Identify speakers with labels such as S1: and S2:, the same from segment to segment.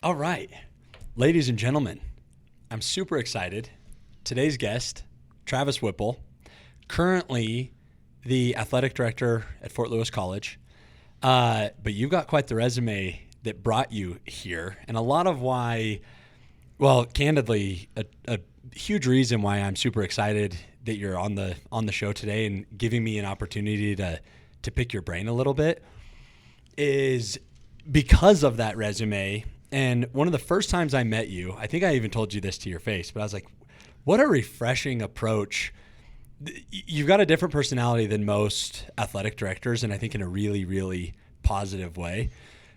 S1: All right, ladies and gentlemen, I'm super excited. Today's guest, Travis Whipple, currently the athletic director at Fort Lewis College. But you've got quite the resume that brought you here, and a lot of why, well, candidly, a huge reason why I'm super excited that you're on the show today and giving me an opportunity to pick your brain a little bit is because of that resume. And one of the first times I met you, I think I even told you this to your face, but I was like, what a refreshing approach. You've got a different personality than most athletic directors, and I think in a really, really positive way.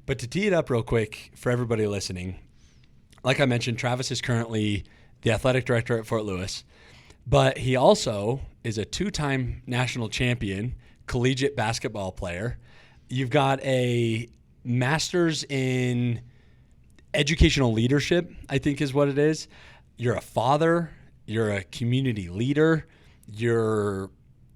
S1: But to tee it up real quick for everybody listening, like I mentioned, Travis is currently the athletic director at Fort Lewis, but he also is a two-time national champion collegiate basketball player. You've got a master's in educational leadership, I think is what it is. You're a father, you're a community leader, you're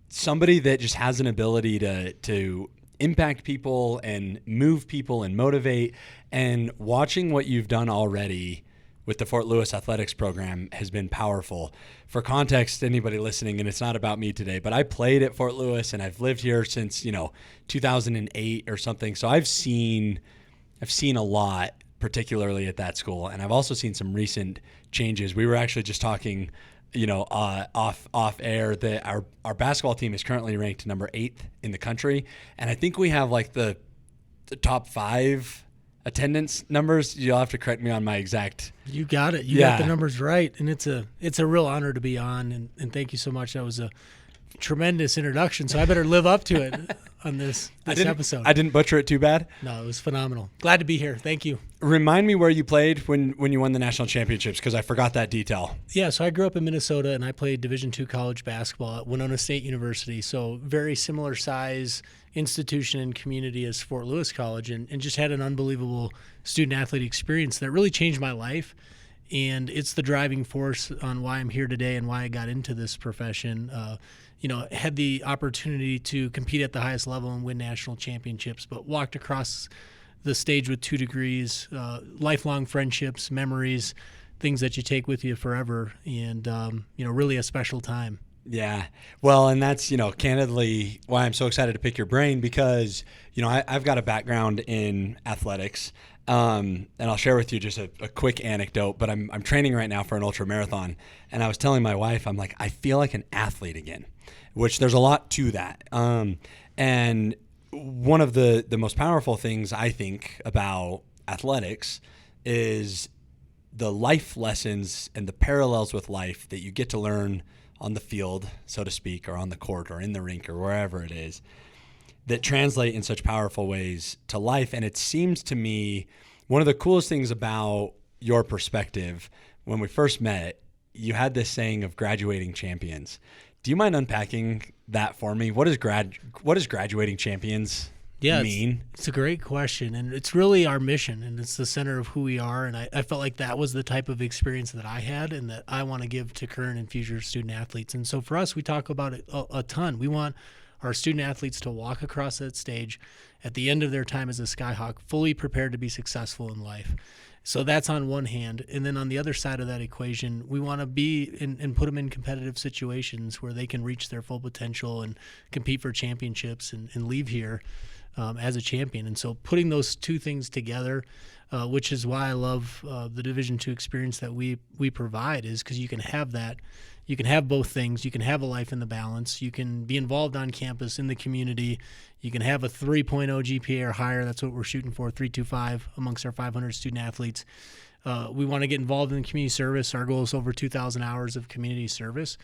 S1: somebody that just has an ability to impact people and move people and motivate. And watching what you've done already with the Fort Lewis athletics program has been powerful. For context, anybody listening, and it's not about me today, but I played at Fort Lewis and I've lived here since, 2008 or something. So I've seen a lot, particularly at that school. And I've also seen some recent changes. We were actually just talking, off air that our basketball team is currently ranked number 8th in the country. And I think we have like the top 5 attendance numbers. You'll have to correct me on my exact.
S2: You got it. You got the numbers right. And it's a real honor to be on. And thank you so much. That was a tremendous introduction. So I better live up to it on this episode.
S1: I didn't butcher it too bad.
S2: No, it was phenomenal. Glad to be here. Thank you.
S1: Remind me where you played when you won the national championships, because I forgot that detail.
S2: Yeah, so I grew up in Minnesota and I played Division II college basketball at Winona State University. So very similar size institution and community as Fort Lewis College, and just had an unbelievable student athlete experience that really changed my life. And it's the driving force on why I'm here today and why I got into this profession. Had the opportunity to compete at the highest level and win national championships, but walked across the stage with 2 degrees, lifelong friendships, memories, things that you take with you forever, and, really a special time.
S1: Yeah. Well, and that's, candidly why I'm so excited to pick your brain, because, I've got a background in athletics. And I'll share with you just a quick anecdote, but I'm training right now for an ultra marathon. And I was telling my wife, I'm like, I feel like an athlete again, which there's a lot to that. And one of the most powerful things I think about athletics is the life lessons and the parallels with life that you get to learn on the field, so to speak, or on the court or in the rink or wherever it is, that translate in such powerful ways to life. And it seems to me one of the coolest things about your perspective, when we first met, you had this saying of graduating champions. Do you mind unpacking that for me? What does graduating champions mean?
S2: It's a great question, and it's really our mission, and it's the center of who we are. And I felt like that was the type of experience that I had and that I want to give to current and future student athletes. And so for us, we talk about it a ton. We want our student athletes to walk across that stage at the end of their time as a Skyhawk, fully prepared to be successful in life. So that's on one hand. And then on the other side of that equation, we want to be and put them in competitive situations where they can reach their full potential and compete for championships and leave here as a champion. And so putting those two things together, which is why I love the Division II experience that we provide, is because you can have that. You can have both things. You can have a life in the balance. You can be involved on campus in the community. You can have a 3.0 GPA or higher. That's what we're shooting for, 3.25 amongst our 500 student athletes. We want to get involved in community service. Our goal is over 2,000 hours of community service.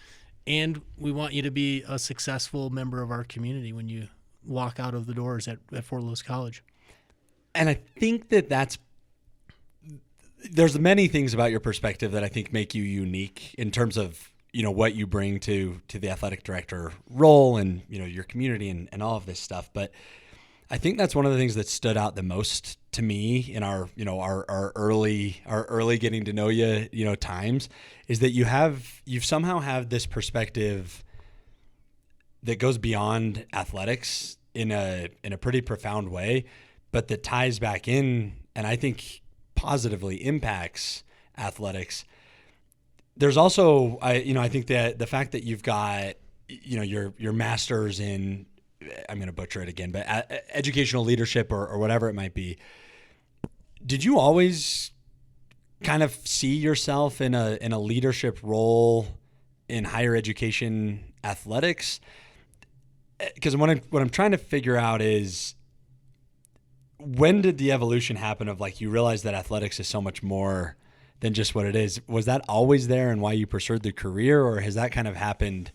S2: And we want you to be a successful member of our community when you walk out of the doors at Fort Lewis College.
S1: And I think there's many things about your perspective that I think make you unique in terms of what you bring to the athletic director role and your community and all of this stuff. But I think that's one of the things that stood out the most to me in our early getting to know you times, is that you've somehow have this perspective that goes beyond athletics in a pretty profound way, but that ties back in, and I think positively impacts athletics. There's also, I think that the fact that you've got, your master's in, I'm going to butcher it again, but educational leadership or whatever it might be. Did you always kind of see yourself in a leadership role in higher education athletics? Because what I'm trying to figure out is, when did the evolution happen of like you realize that athletics is so much more than just what it is? Was that always there and why you pursued the career, or has that kind of happened,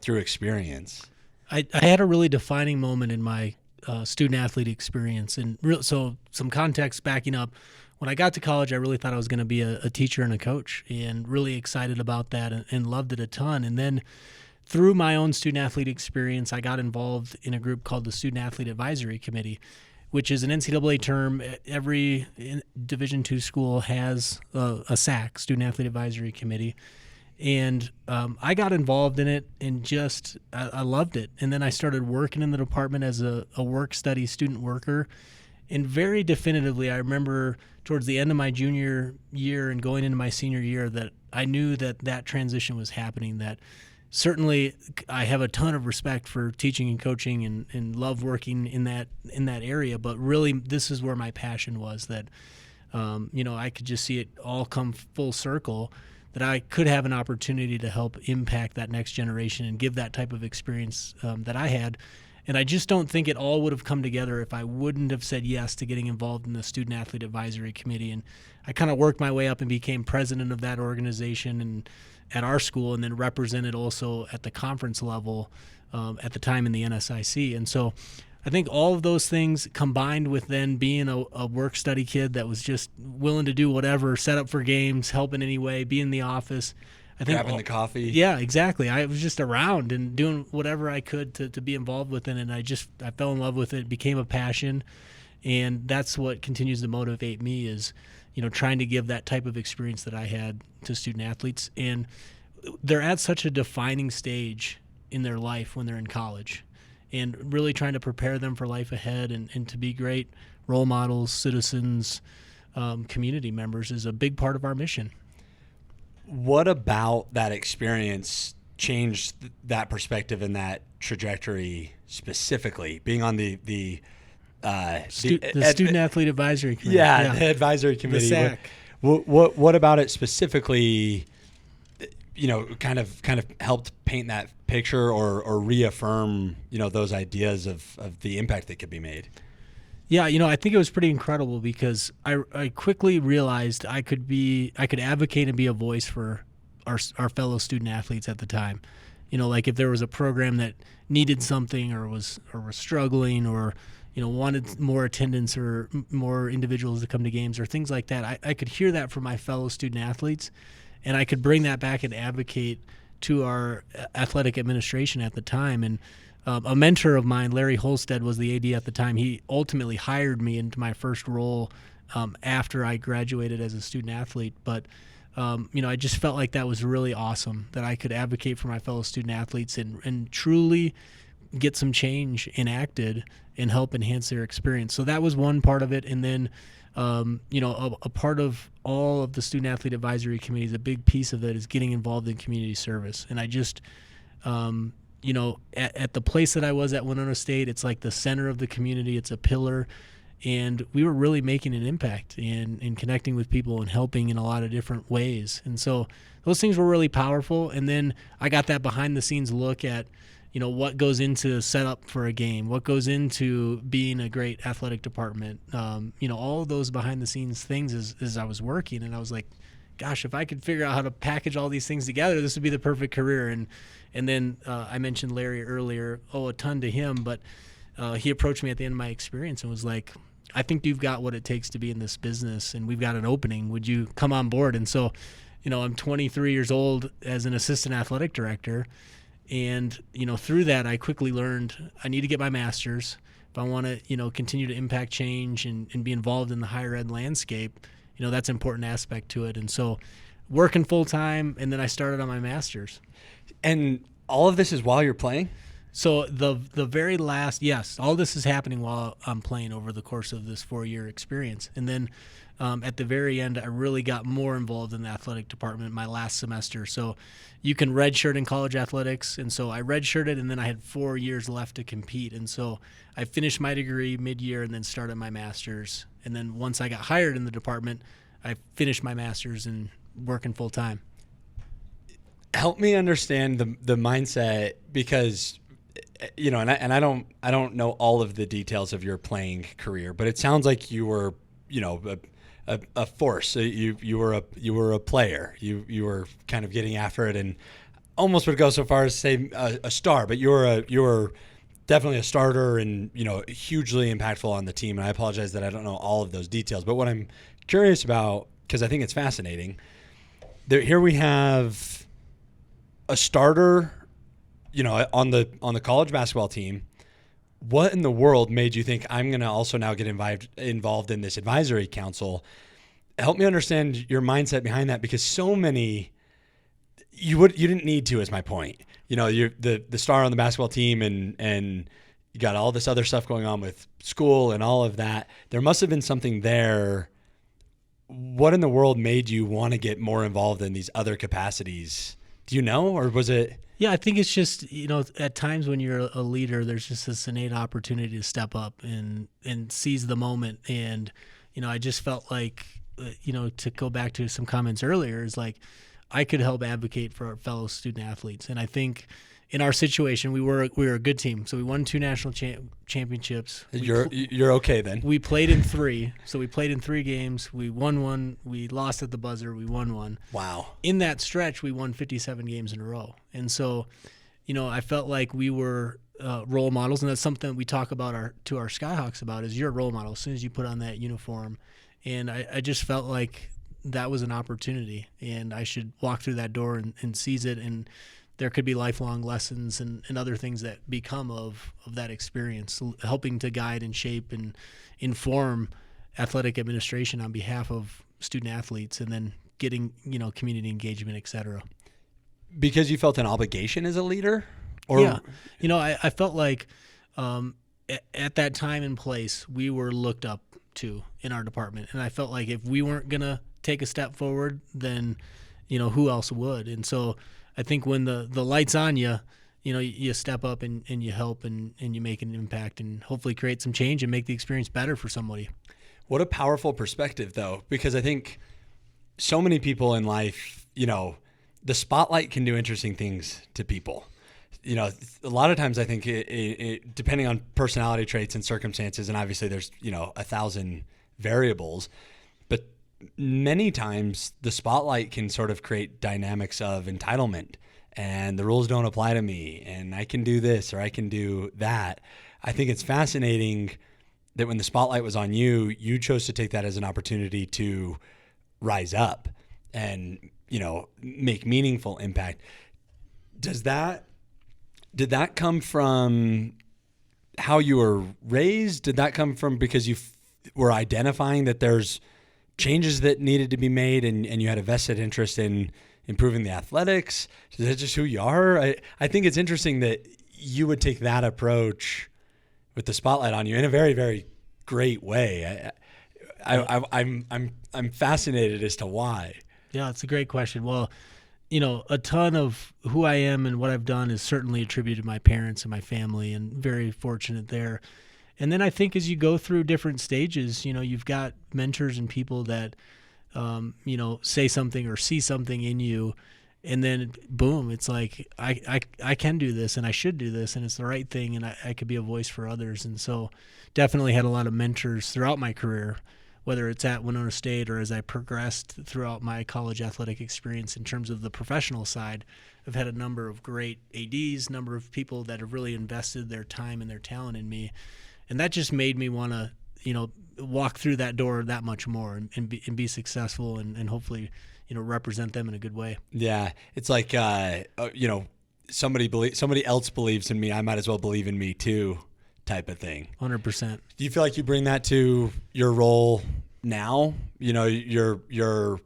S1: through experience?
S2: I had a really defining moment in my student athlete experience, and so some context backing up. When I got to college, I really thought I was going to be a teacher and a coach, and really excited about that and loved it a ton. And then through my own student athlete experience, I got involved in a group called the Student Athlete Advisory Committee, which is an NCAA term. Every Division II school has a SAC, Student Athlete Advisory Committee. And I got involved in it and just, I loved it. And then I started working in the department as a work study student worker. And very definitively, I remember towards the end of my junior year and going into my senior year that I knew that transition was happening, that certainly I have a ton of respect for teaching and coaching and love working in that area. But really, this is where my passion was, that, I could just see it all come full circle, that I could have an opportunity to help impact that next generation and give that type of experience that I had. And I just don't think it all would have come together if I wouldn't have said yes to getting involved in the Student Athlete Advisory Committee. And I kind of worked my way up and became president of that organization and at our school, and then represented also at the conference level at the time in the NSIC. And so I think all of those things combined with then being a work study kid that was just willing to do whatever, set up for games, help in any way, be in the office. I think
S1: grabbing the coffee.
S2: Yeah, exactly. I was just around and doing whatever I could to be involved with it, and I fell in love with it, became a passion, and that's what continues to motivate me is, trying to give that type of experience that I had to student athletes. And they're at such a defining stage in their life when they're in college, and really trying to prepare them for life ahead and to be great role models, citizens, community members is a big part of our mission.
S1: What about that experience changed that perspective and that trajectory specifically, being on the
S2: Student Athlete Advisory Committee?
S1: Yeah, the advisory committee.
S2: The SAC.
S1: What about it specifically, kind of helped paint that picture or reaffirm, those ideas of the impact that could be made?
S2: Yeah, I think it was pretty incredible because I quickly realized I could advocate and be a voice for our fellow student athletes at the time. Like if there was a program that needed something or was struggling or wanted more attendance or more individuals to come to games or things like that, I could hear that from my fellow student athletes, and I could bring that back and advocate to our athletic administration at the time. And a mentor of mine, Larry Holstead, was the AD at the time. He ultimately hired me into my first role after I graduated as a student athlete. But, I just felt like that was really awesome, that I could advocate for my fellow student athletes and truly get some change enacted and help enhance their experience. So that was one part of it. And then, a part of all of the student athlete advisory committees, a big piece of it is getting involved in community service. And I just, at the place that I was at Winona State, it's like the center of the community. It's a pillar. And we were really making an impact in connecting with people and helping in a lot of different ways. And so those things were really powerful. And then I got that behind the scenes look at, what goes into setup for a game, what goes into being a great athletic department, all of those behind the scenes things as I was working. And I was like, gosh, if I could figure out how to package all these things together, this would be the perfect career. And then I mentioned Larry earlier, a ton to him, but he approached me at the end of my experience and was like, I think you've got what it takes to be in this business, and we've got an opening. Would you come on board? And so, I'm 23 years old as an assistant athletic director. And, through that, I quickly learned I need to get my master's if I want to, continue to impact change and be involved in the higher ed landscape. That's an important aspect to it. And so working full time, and then I started on my master's.
S1: And all of this is while you're playing?
S2: So the very last, yes, all this is happening while I'm playing over the course of this 4-year experience. And then at the very end, I really got more involved in the athletic department my last semester. So you can redshirt in college athletics. And so I redshirted, and then I had 4 years left to compete. And so I finished my degree mid-year and then started my master's. And then once I got hired in the department, I finished my master's and working full time.
S1: Help me understand the mindset, because and I don't know all of the details of your playing career, but it sounds like you were a force. You were a player. You were kind of getting after it, and almost would go so far as to say a star. But you were definitely a starter, and hugely impactful on the team. And I apologize that I don't know all of those details. But what I'm curious about, because I think it's fascinating, here we have a starter, on the college basketball team. What in the world made you think I'm going to also now get involved in this advisory council? Help me understand your mindset behind that, because so many you didn't need to, is my point. You're the star on the basketball team, and you got all this other stuff going on with school and all of that. There must have been something there. What in the world made you want to get more involved in these other capacities? Do you know, or was it?
S2: Yeah, I think it's just, at times when you're a leader, there's just this innate opportunity to step up and seize the moment. And, I just felt like, to go back to some comments earlier, is like I could help advocate for our fellow student athletes. And I think in our situation, we were a good team. So we won 2 national championships.
S1: You're okay then.
S2: We played in 3. So we played in 3 games. We won 1. We lost at the buzzer. We won 1.
S1: Wow.
S2: In that stretch, we won 57 games in a row. And so, I felt like we were role models. And that's something that we talk about to our Skyhawks about, is you're a role model as soon as you put on that uniform. And I just felt like that was an opportunity, and I should walk through that door and seize it. And there could be lifelong lessons and other things that become of that experience, helping to guide and shape and inform athletic administration on behalf of student athletes, and then getting, community engagement, et cetera.
S1: Because you felt an obligation as a leader? Or
S2: yeah. I felt like at that time and place, we were looked up to in our department. And I felt like if we weren't going to take a step forward, then, who else would? And so I think when the light's on you, you step up and you help and you make an impact and hopefully create some change and make the experience better for somebody.
S1: What a powerful perspective, though, because I think so many people in life, the spotlight can do interesting things to people. A lot of times I think it depending on personality traits and circumstances, and obviously there's, 1,000 variables, but many times the spotlight can sort of create dynamics of entitlement, and the rules don't apply to me, and I can do this or I can do that. I think it's fascinating that when the spotlight was on you, you chose to take that as an opportunity to rise up and, make meaningful impact. Did that come from how you were raised? Did that come from because you were identifying that there's changes that needed to be made and you had a vested interest in improving the athletics? Is that just who you are? I think it's interesting that you would take that approach with the spotlight on you in a very, very great way. I'm fascinated as to why.
S2: Yeah, it's a great question. Well, a ton of who I am and what I've done is certainly attributed to my parents and my family, and very fortunate there. And then I think as you go through different stages, you've got mentors and people that, say something or see something in you, and then boom, it's like, I can do this and I should do this, and it's the right thing, and I could be a voice for others. And so definitely had a lot of mentors throughout my career, whether it's at Winona State or as I progressed throughout my college athletic experience. In terms of the professional side, I've had a number of great ADs, number of people that have really invested their time and their talent in me. And that just made me want to, walk through that door that much more and be successful and hopefully, represent them in a good way.
S1: Yeah. It's like, somebody else believes in me, I might as well believe in me too, type of thing.
S2: 100%.
S1: Do you feel like you bring that to your role now? You're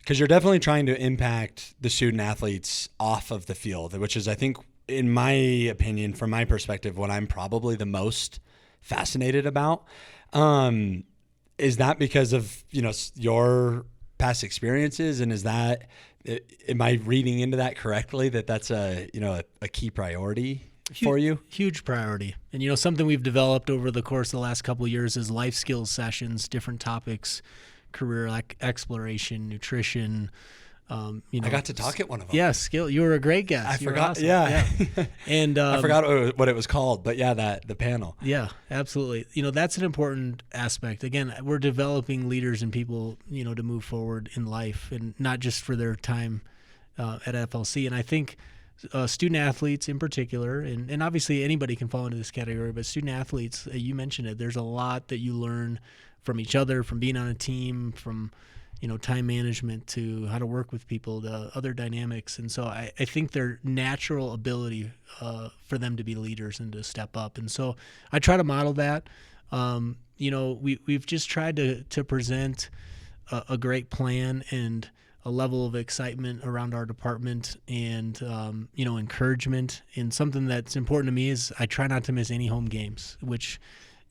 S1: because you're definitely trying to impact the student athletes off of the field, which is, I think, in my opinion, from my perspective, what I'm probably the most fascinated about. Is that because of, your past experiences? And am I reading into that correctly, that that's a key priority for you?
S2: Huge priority. And, something we've developed over the course of the last couple of years is life skills sessions, different topics, career exploration, nutrition.
S1: I got to talk at one of them.
S2: Yeah, skill. You were a great guest.
S1: I
S2: You were
S1: forgot.
S2: awesome.
S1: Yeah.
S2: And
S1: I forgot what it was called, but yeah, the panel.
S2: Yeah, absolutely. That's an important aspect. Again, we're developing leaders and people, to move forward in life, and not just for their time at FLC. And I think student athletes in particular, and obviously anybody can fall into this category, but student athletes, you mentioned it, there's a lot that you learn from each other, from being on a team, from time management to how to work with people, to other dynamics. And so I think their natural ability for them to be leaders and to step up. And so I try to model that. We've just tried to present a great plan and a level of excitement around our department and, encouragement. And something that's important to me is I try not to miss any home games, which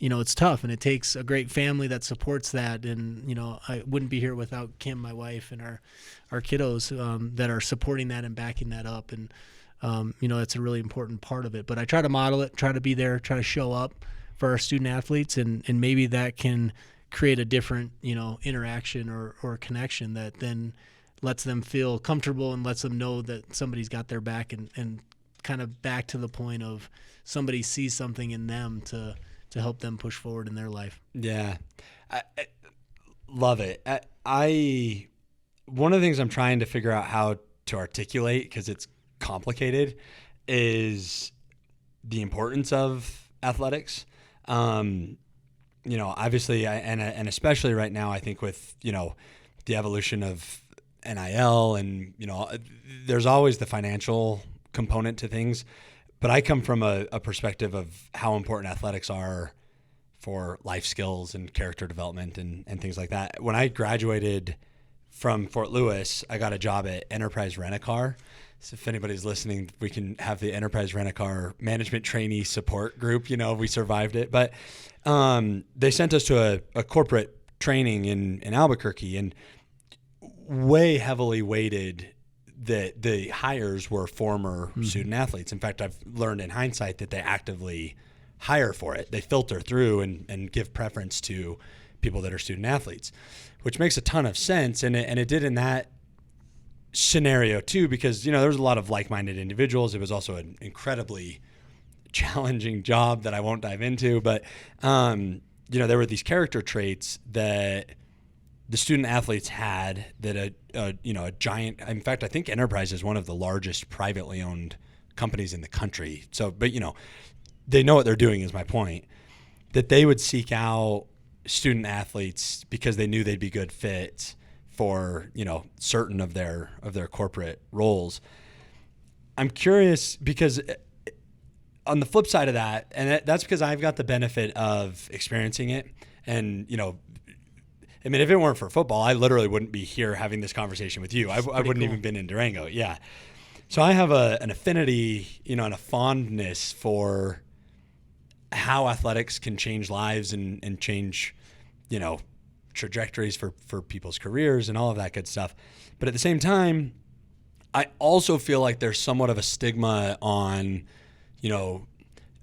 S2: it's tough, and it takes a great family that supports that. And, I wouldn't be here without Kim, my wife, and our kiddos that are supporting that and backing that up. And, that's a really important part of it. But I try to model it, try to be there, try to show up for our student athletes, and maybe that can create a different, interaction or connection that then lets them feel comfortable and lets them know that somebody's got their back, and kind of back to the point of somebody sees something in them to help them push forward in their life.
S1: Yeah. I love it. One of the things I'm trying to figure out how to articulate, because it's complicated, is the importance of athletics. Obviously, and especially right now, I think with, the evolution of NIL and, there's always the financial component to things. But I come from a perspective of how important athletics are for life skills and character development and things like that. When I graduated from Fort Lewis, I got a job at Enterprise Rent-A-Car. So if anybody's listening, we can have the Enterprise Rent-A-Car management trainee support group. We survived it. But they sent us to a corporate training in Albuquerque, and way heavily weighted that the hires were former student athletes. In fact, I've learned in hindsight that they actively hire for it. They filter through and give preference to people that are student athletes, which makes a ton of sense. And it did in that scenario too, because, there was a lot of like-minded individuals. It was also an incredibly challenging job that I won't dive into, but, there were these character traits that the student athletes had that a giant, in fact, I think Enterprise is one of the largest privately owned companies in the country. So, but they know what they're doing, is my point, that they would seek out student athletes because they knew they'd be good fits for, certain of their corporate roles. I'm curious because on the flip side of that, and that's because I've got the benefit of experiencing it. And, if it weren't for football, I literally wouldn't be here having this conversation with you. I wouldn't even been in Durango. Yeah. So I have an affinity, and a fondness for how athletics can change lives and change, trajectories for people's careers and all of that good stuff. But at the same time, I also feel like there's somewhat of a stigma on, are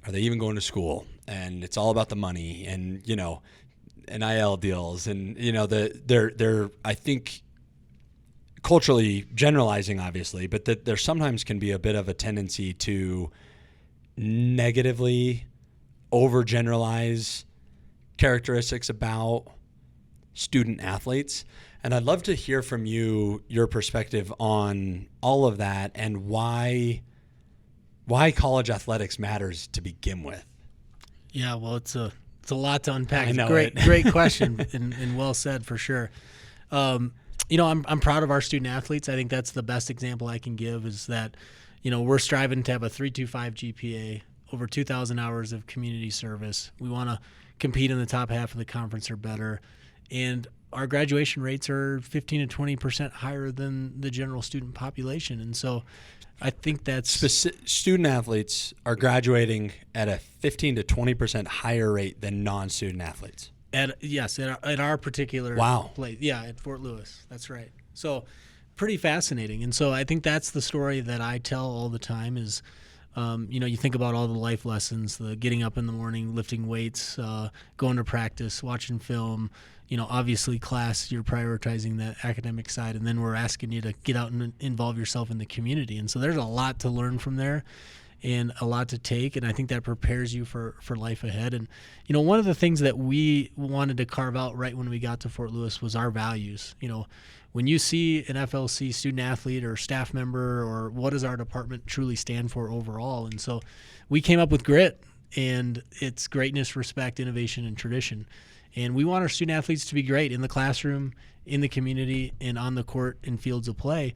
S1: they even going to school? And it's all about the money and, NIL deals, and they're I think culturally generalizing, obviously, but that there sometimes can be a bit of a tendency to negatively overgeneralize characteristics about student athletes. And I'd love to hear from you your perspective on all of that and why college athletics matters to begin with.
S2: Yeah, well, it's a lot to unpack.
S1: I know
S2: great question and well said for sure. I'm proud of our student athletes. I think that's the best example I can give is that, we're striving to have a 3.25 GPA, over 2,000 hours of community service. We want to compete in the top half of the conference or better. And our graduation rates are 15 to 20% higher than the general student population. And so I think that's
S1: student athletes are graduating at a 15 to 20% higher rate than non-student athletes.
S2: At our particular place. Yeah, at Fort Lewis. That's right. So pretty fascinating. And so I think that's the story that I tell all the time is, you think about all the life lessons, the getting up in the morning, lifting weights, going to practice, watching film, obviously class, you're prioritizing that academic side, and then we're asking you to get out and involve yourself in the community. And so there's a lot to learn from there and a lot to take, and I think that prepares you for life ahead. And, one of the things that we wanted to carve out right when we got to Fort Lewis was our values. When you see an FLC student athlete or staff member, or what does our department truly stand for overall? And so we came up with GRIT, and it's greatness, respect, innovation, and tradition. And we want our student athletes to be great in the classroom, in the community, and on the court and fields of play.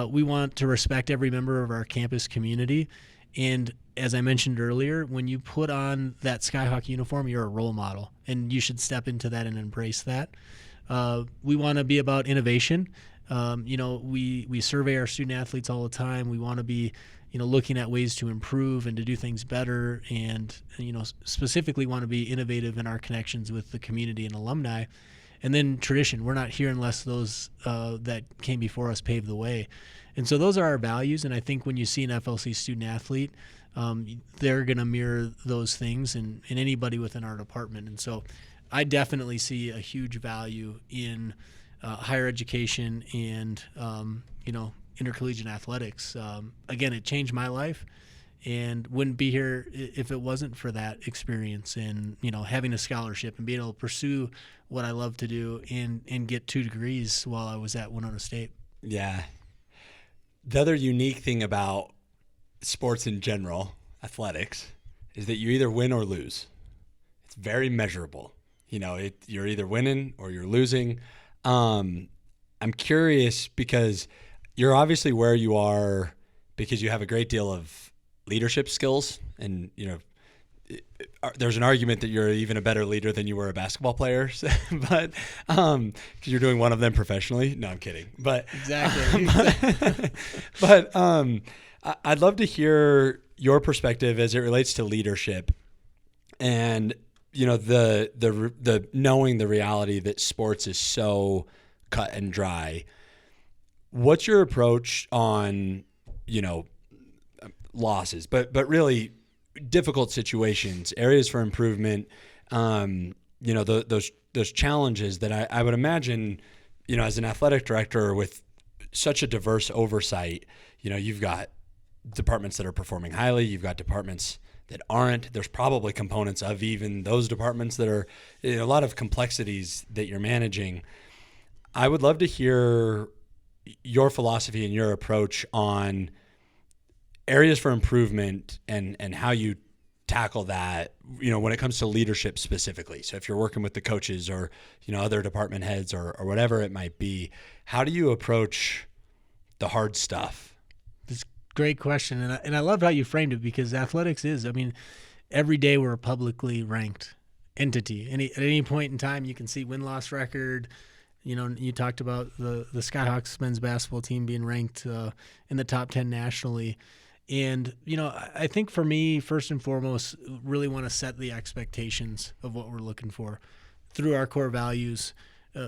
S2: We want to respect every member of our campus community. And as I mentioned earlier, when you put on that Skyhawk uniform, you're a role model, and you should step into that and embrace that. We want to be about innovation. We survey our student athletes all the time. We want to be, looking at ways to improve and to do things better, and, specifically want to be innovative in our connections with the community and alumni. And then tradition. We're not here unless those that came before us paved the way. And so those are our values. And I think when you see an FLC student athlete, they're going to mirror those things in anybody within our department. And so I definitely see a huge value in higher education and, intercollegiate athletics. Again, it changed my life and wouldn't be here if it wasn't for that experience and, having a scholarship and being able to pursue what I love to do and get 2 degrees while I was at Winona State.
S1: Yeah. The other unique thing about sports in general, athletics, is that you either win or lose. It's very measurable. You're either winning or you're losing. I'm curious because you're obviously where you are because you have a great deal of leadership skills, and there's an argument that you're even a better leader than you were a basketball player, but because you're doing one of them professionally. No, I'm kidding. But
S2: exactly.
S1: But I'd love to hear your perspective as it relates to leadership, and the knowing the reality that sports is so cut and dry. What's your approach on losses, but really difficult situations, areas for improvement, those challenges that I would imagine, as an athletic director with such a diverse oversight, you've got departments that are performing highly, you've got departments that aren't. There's probably components of even those departments that are a lot of complexities that you're managing. I would love to hear your philosophy and your approach on areas for improvement and how you tackle that, when it comes to leadership specifically. So if you're working with the coaches or, other department heads or whatever it might be, how do you approach the hard stuff?
S2: It's a great question. And I love how you framed it, because athletics is, every day we're a publicly ranked entity. At any point in time, you can see win-loss record. You talked about the Skyhawks men's basketball team being ranked in the top 10 nationally. And, I think for me, first and foremost, really want to set the expectations of what we're looking for through our core values,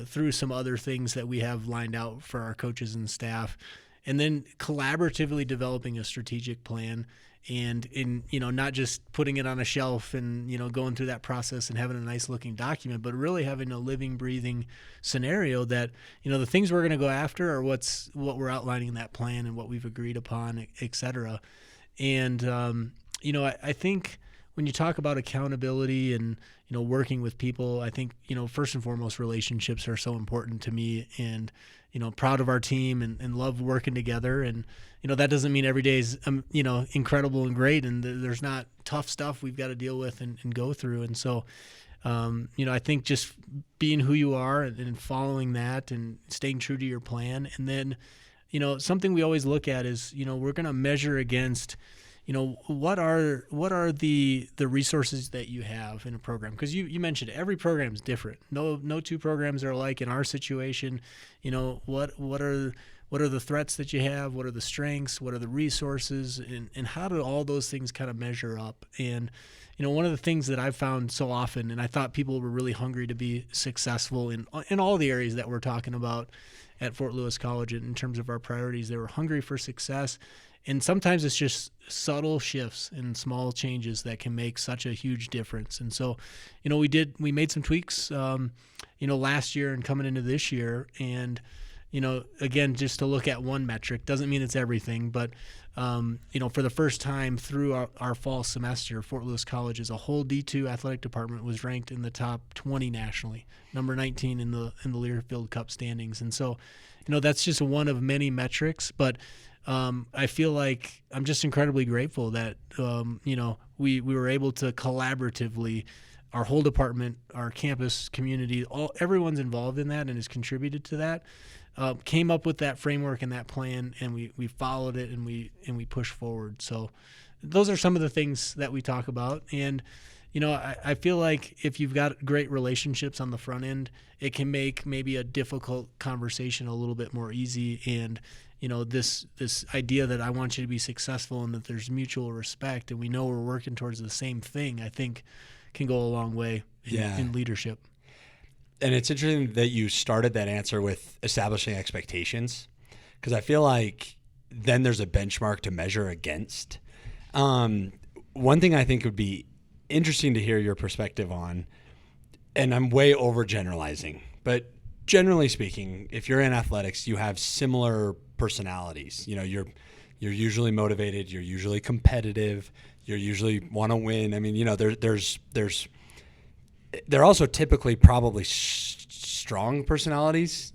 S2: through some other things that we have lined out for our coaches and staff, and then collaboratively developing a strategic plan and not just putting it on a shelf and, going through that process and having a nice looking document, but really having a living, breathing scenario that, the things we're going to go after are what we're outlining in that plan and what we've agreed upon, et cetera. And, I think when you talk about accountability and, working with people, I think, first and foremost, relationships are so important to me, and, proud of our team and love working together. And, that doesn't mean every day is, incredible and great. And there's not tough stuff we've got to deal with and go through. And so, I think just being who you are and following that and staying true to your plan. And then, something we always look at is, we're going to measure against, what are the resources that you have in a program? Because you mentioned every program is different. No two programs are alike. In our situation, what are the threats that you have? What are the strengths? What are the resources? And how do all those things kind of measure up? And one of the things that I've found so often, and I thought people were really hungry to be successful in all the areas that we're talking about at Fort Lewis College in terms of our priorities. They were hungry for success. And sometimes it's just subtle shifts and small changes that can make such a huge difference. And so, we made some tweaks, last year and coming into this year. And, again, just to look at one metric doesn't mean it's everything, but, for the first time through our fall semester, Fort Lewis College as a whole D2 athletic department was ranked in the top 20 nationally, number 19 in the Learfield Cup standings. And so, that's just one of many metrics, but I feel like I'm just incredibly grateful that, we were able to collaboratively, our whole department, our campus community, everyone's involved in that and has contributed to that, came up with that framework and that plan, and we followed it and we pushed forward. So those are some of the things that we talk about. And, I feel like if you've got great relationships on the front end, it can make maybe a difficult conversation a little bit more easy. And, this idea that I want you to be successful and that there's mutual respect and we know we're working towards the same thing, I think can go a long way in leadership.
S1: And it's interesting that you started that answer with establishing expectations, because I feel like then there's a benchmark to measure against. One thing I think would be interesting to hear your perspective on, and I'm way overgeneralizing, but generally speaking, if you're in athletics, you have similar personalities. You're usually motivated, you're usually competitive, you usually want to win. I mean, they're also typically probably strong personalities,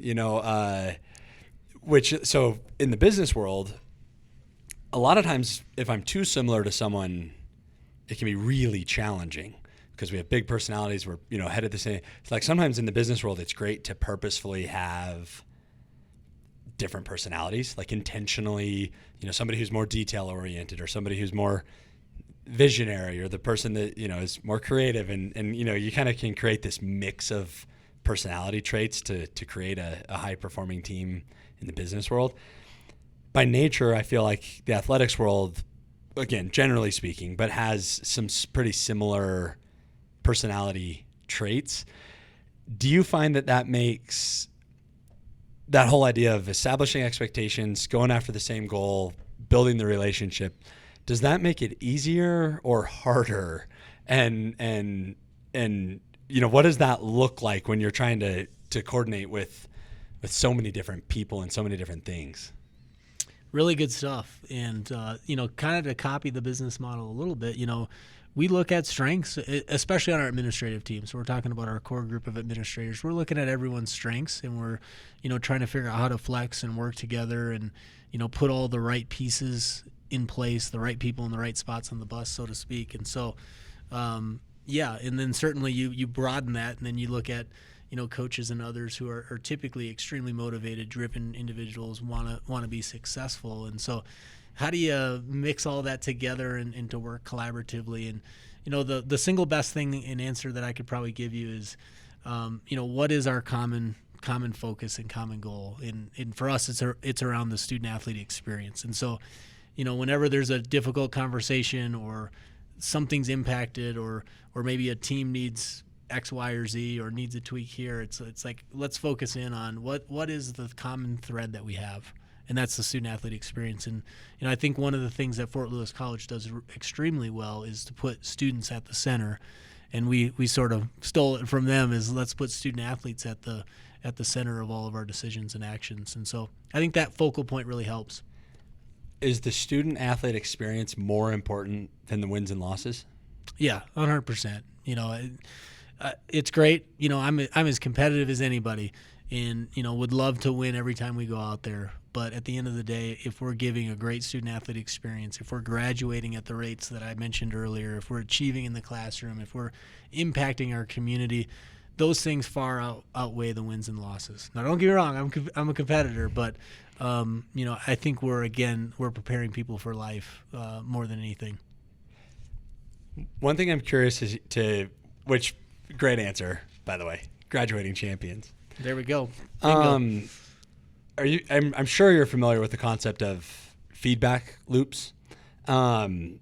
S1: which, so in the business world, a lot of times if I'm too similar to someone, it can be really challenging because we have big personalities. We're, headed the same. It's like sometimes in the business world, it's great to purposefully have different personalities, like intentionally, somebody who's more detail oriented or somebody who's more visionary, or the person that, is more creative. And you kind of can create this mix of personality traits to create a high performing team in the business world. By nature, I feel like the athletics world, again, generally speaking, but has some pretty similar personality traits. Do you find that makes that whole idea of establishing expectations, going after the same goal, building the relationship, does that make it easier or harder? And what does that look like when you're trying to coordinate with so many different people and so many different things?
S2: Really good stuff. And, kind of to copy the business model a little bit, we look at strengths, especially on our administrative team. So we're talking about our core group of administrators. We're looking at everyone's strengths, and we're, trying to figure out how to flex and work together and, put all the right pieces in place, the right people in the right spots on the bus, so to speak. And so, and then certainly you broaden that, and then you look at, coaches and others who are typically extremely motivated, driven individuals, want to be successful. And so how do you mix all that together and to work collaboratively? And, the single best thing and answer that I could probably give you is, what is our common focus and common goal? And for us, it's around the student athlete experience. And so, whenever there's a difficult conversation or something's impacted or maybe a team needs X, Y, or Z or needs a tweak here, it's like, let's focus in on what is the common thread that we have. And that's the student athlete experience. And I think one of the things that Fort Lewis College does extremely well is to put students at the center. And we sort of stole it from them, is let's put student athletes at the center of all of our decisions and actions. And so I think that focal point really helps.
S1: Is the student athlete experience more important than the wins and losses?
S2: Yeah, 100%. It's great. I'm as competitive as anybody, and would love to win every time we go out there. But at the end of the day, if we're giving a great student athlete experience, if we're graduating at the rates that I mentioned earlier, if we're achieving in the classroom, if we're impacting our community, those things far outweigh the wins and losses. Now, don't get me wrong, I'm a competitor, but I think we're preparing people for life more than anything.
S1: One thing I'm curious which great answer, by the way, graduating champions.
S2: There we go.
S1: I'm sure you're familiar with the concept of feedback loops, and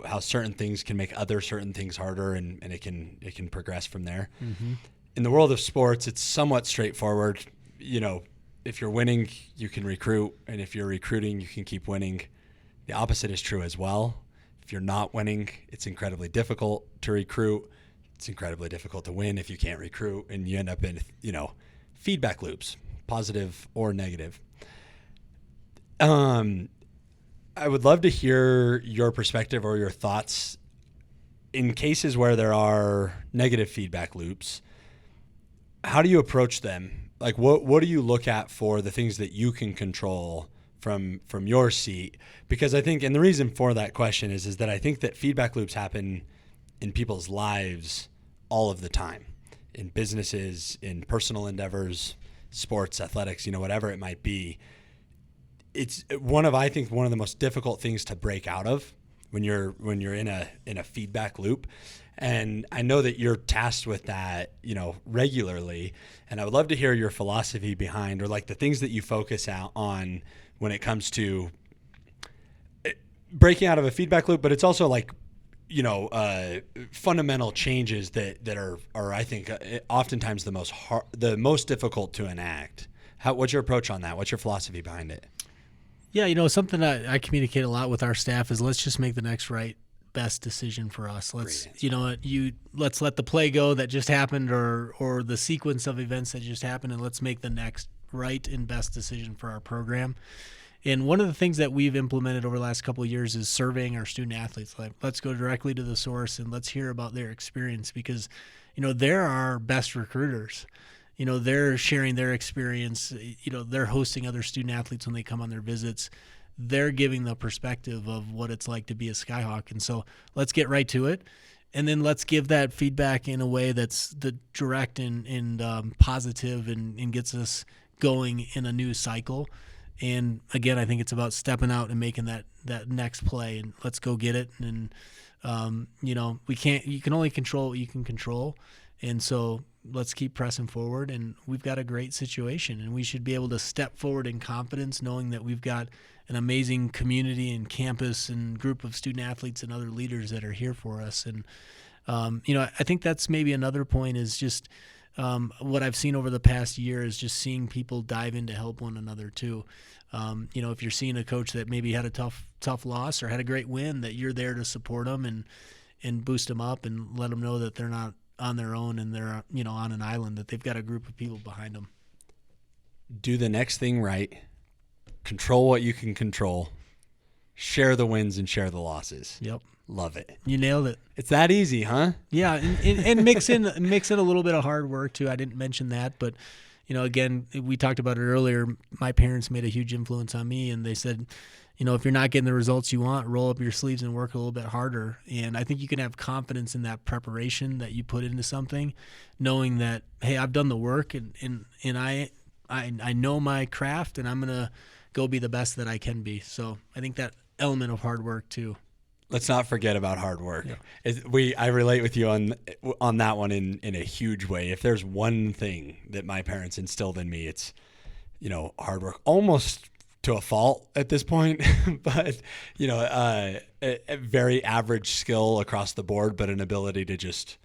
S1: how certain things can make other certain things harder, and it can progress from there.
S2: Mm-hmm.
S1: In the world of sports, it's somewhat straightforward. If you're winning, you can recruit, and if you're recruiting, you can keep winning. The opposite is true as well. If you're not winning, it's incredibly difficult to recruit. It's incredibly difficult to win if you can't recruit, and you end up in, feedback loops, positive or negative. I would love to hear your perspective or your thoughts in cases where there are negative feedback loops. How do you approach them? Like, what do you look at for the things that you can control from your seat? Because I think, and the reason for that question is that I think that feedback loops happen in people's lives all of the time, in businesses, in personal endeavors, sports, athletics, whatever it might be. It's one of the most difficult things to break out of when you're in a feedback loop. And I know that you're tasked with that, regularly. And I would love to hear your philosophy behind, or like the things that you focus out on when it comes to breaking out of a feedback loop. But it's also like, fundamental changes that are I think oftentimes the most difficult to enact. What's your approach on that? What's your philosophy behind it?
S2: Yeah, something that I communicate a lot with our staff is let's just make the next best decision for us. Let's let's let the play go that just happened, or the sequence of events that just happened, and let's make the next right and best decision for our program. And one of the things that we've implemented over the last couple of years is surveying our student athletes. Like, let's go directly to the source and let's hear about their experience, because, they're our best recruiters. They're sharing their experience. They're hosting other student athletes when they come on their visits. They're giving the perspective of what it's like to be a Skyhawk. And so let's get right to it. And then let's give that feedback in a way that's the direct and positive and gets us going in a new cycle. And again, I think it's about stepping out and making that next play, and let's go get it. And, you can only control what you can control. And so let's keep pressing forward, and we've got a great situation, and we should be able to step forward in confidence, knowing that we've got an amazing community and campus and group of student athletes and other leaders that are here for us. And, I think that's maybe another point is just what I've seen over the past year is just seeing people dive in to help one another too. If you're seeing a coach that maybe had a tough loss or had a great win, that you're there to support them and boost them up and let them know that they're not on their own and they're, on an island, that they've got a group of people behind them.
S1: Do the next thing right. Control what you can control. Share the wins and share the losses.
S2: Yep.
S1: Love it.
S2: You nailed it.
S1: It's that easy, huh?
S2: Yeah, and mix in a little bit of hard work too. I didn't mention that, but again, we talked about it earlier. My parents made a huge influence on me, and they said, if you're not getting the results you want, roll up your sleeves and work a little bit harder. And I think you can have confidence in that preparation that you put into something, knowing that, hey, I've done the work and I know my craft, and I'm gonna go be the best that I can be. So I think that element of hard work too.
S1: Let's not forget about hard work.
S2: Yeah.
S1: I relate with you on that one in a huge way. If there's one thing that my parents instilled in me, it's, hard work, almost to a fault at this point, but, a very average skill across the board, but an ability to just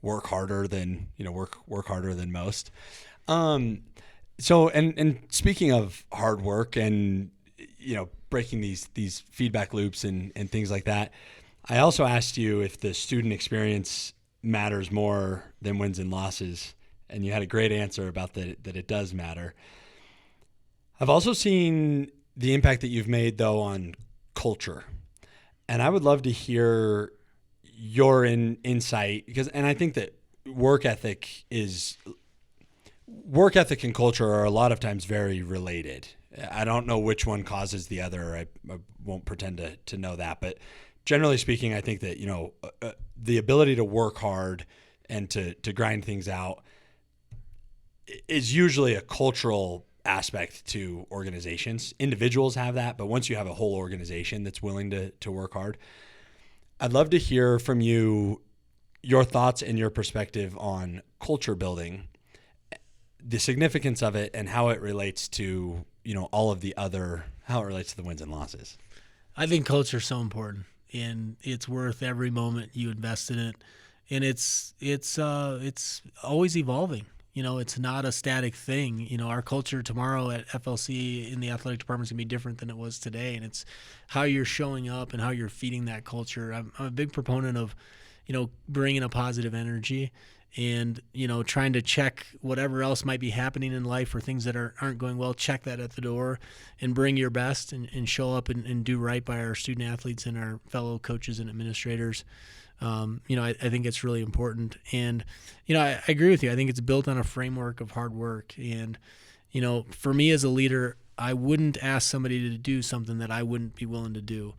S1: work harder than, work harder than most. So, and speaking of hard work and, breaking these feedback loops and things like that, I also asked you if the student experience matters more than wins and losses, and you had a great answer about that it does matter. I've also seen the impact that you've made, though, on culture, and I would love to hear your insight, and I think that work ethic and culture are a lot of times very related. I don't know which one causes the other. I won't pretend to know that. But generally speaking, I think that, the ability to work hard and to grind things out is usually a cultural aspect to organizations. Individuals have that, but once you have a whole organization that's willing to work hard, I'd love to hear from you your thoughts and your perspective on culture building, the significance of it, and how it relates to, all of the other, how it relates to the wins and losses.
S2: I think culture is so important, and it's worth every moment you invest in it. And it's always evolving. It's not a static thing. Our culture tomorrow at FLC in the athletic department is going to be different than it was today. And it's how you're showing up and how you're feeding that culture. I'm a big proponent of, bringing a positive energy and, trying to check whatever else might be happening in life or things that aren't going well, check that at the door and bring your best and show up and do right by our student athletes and our fellow coaches and administrators. I think it's really important. And, I agree with you. I think it's built on a framework of hard work. And, for me as a leader, I wouldn't ask somebody to do something that I wouldn't be willing to do.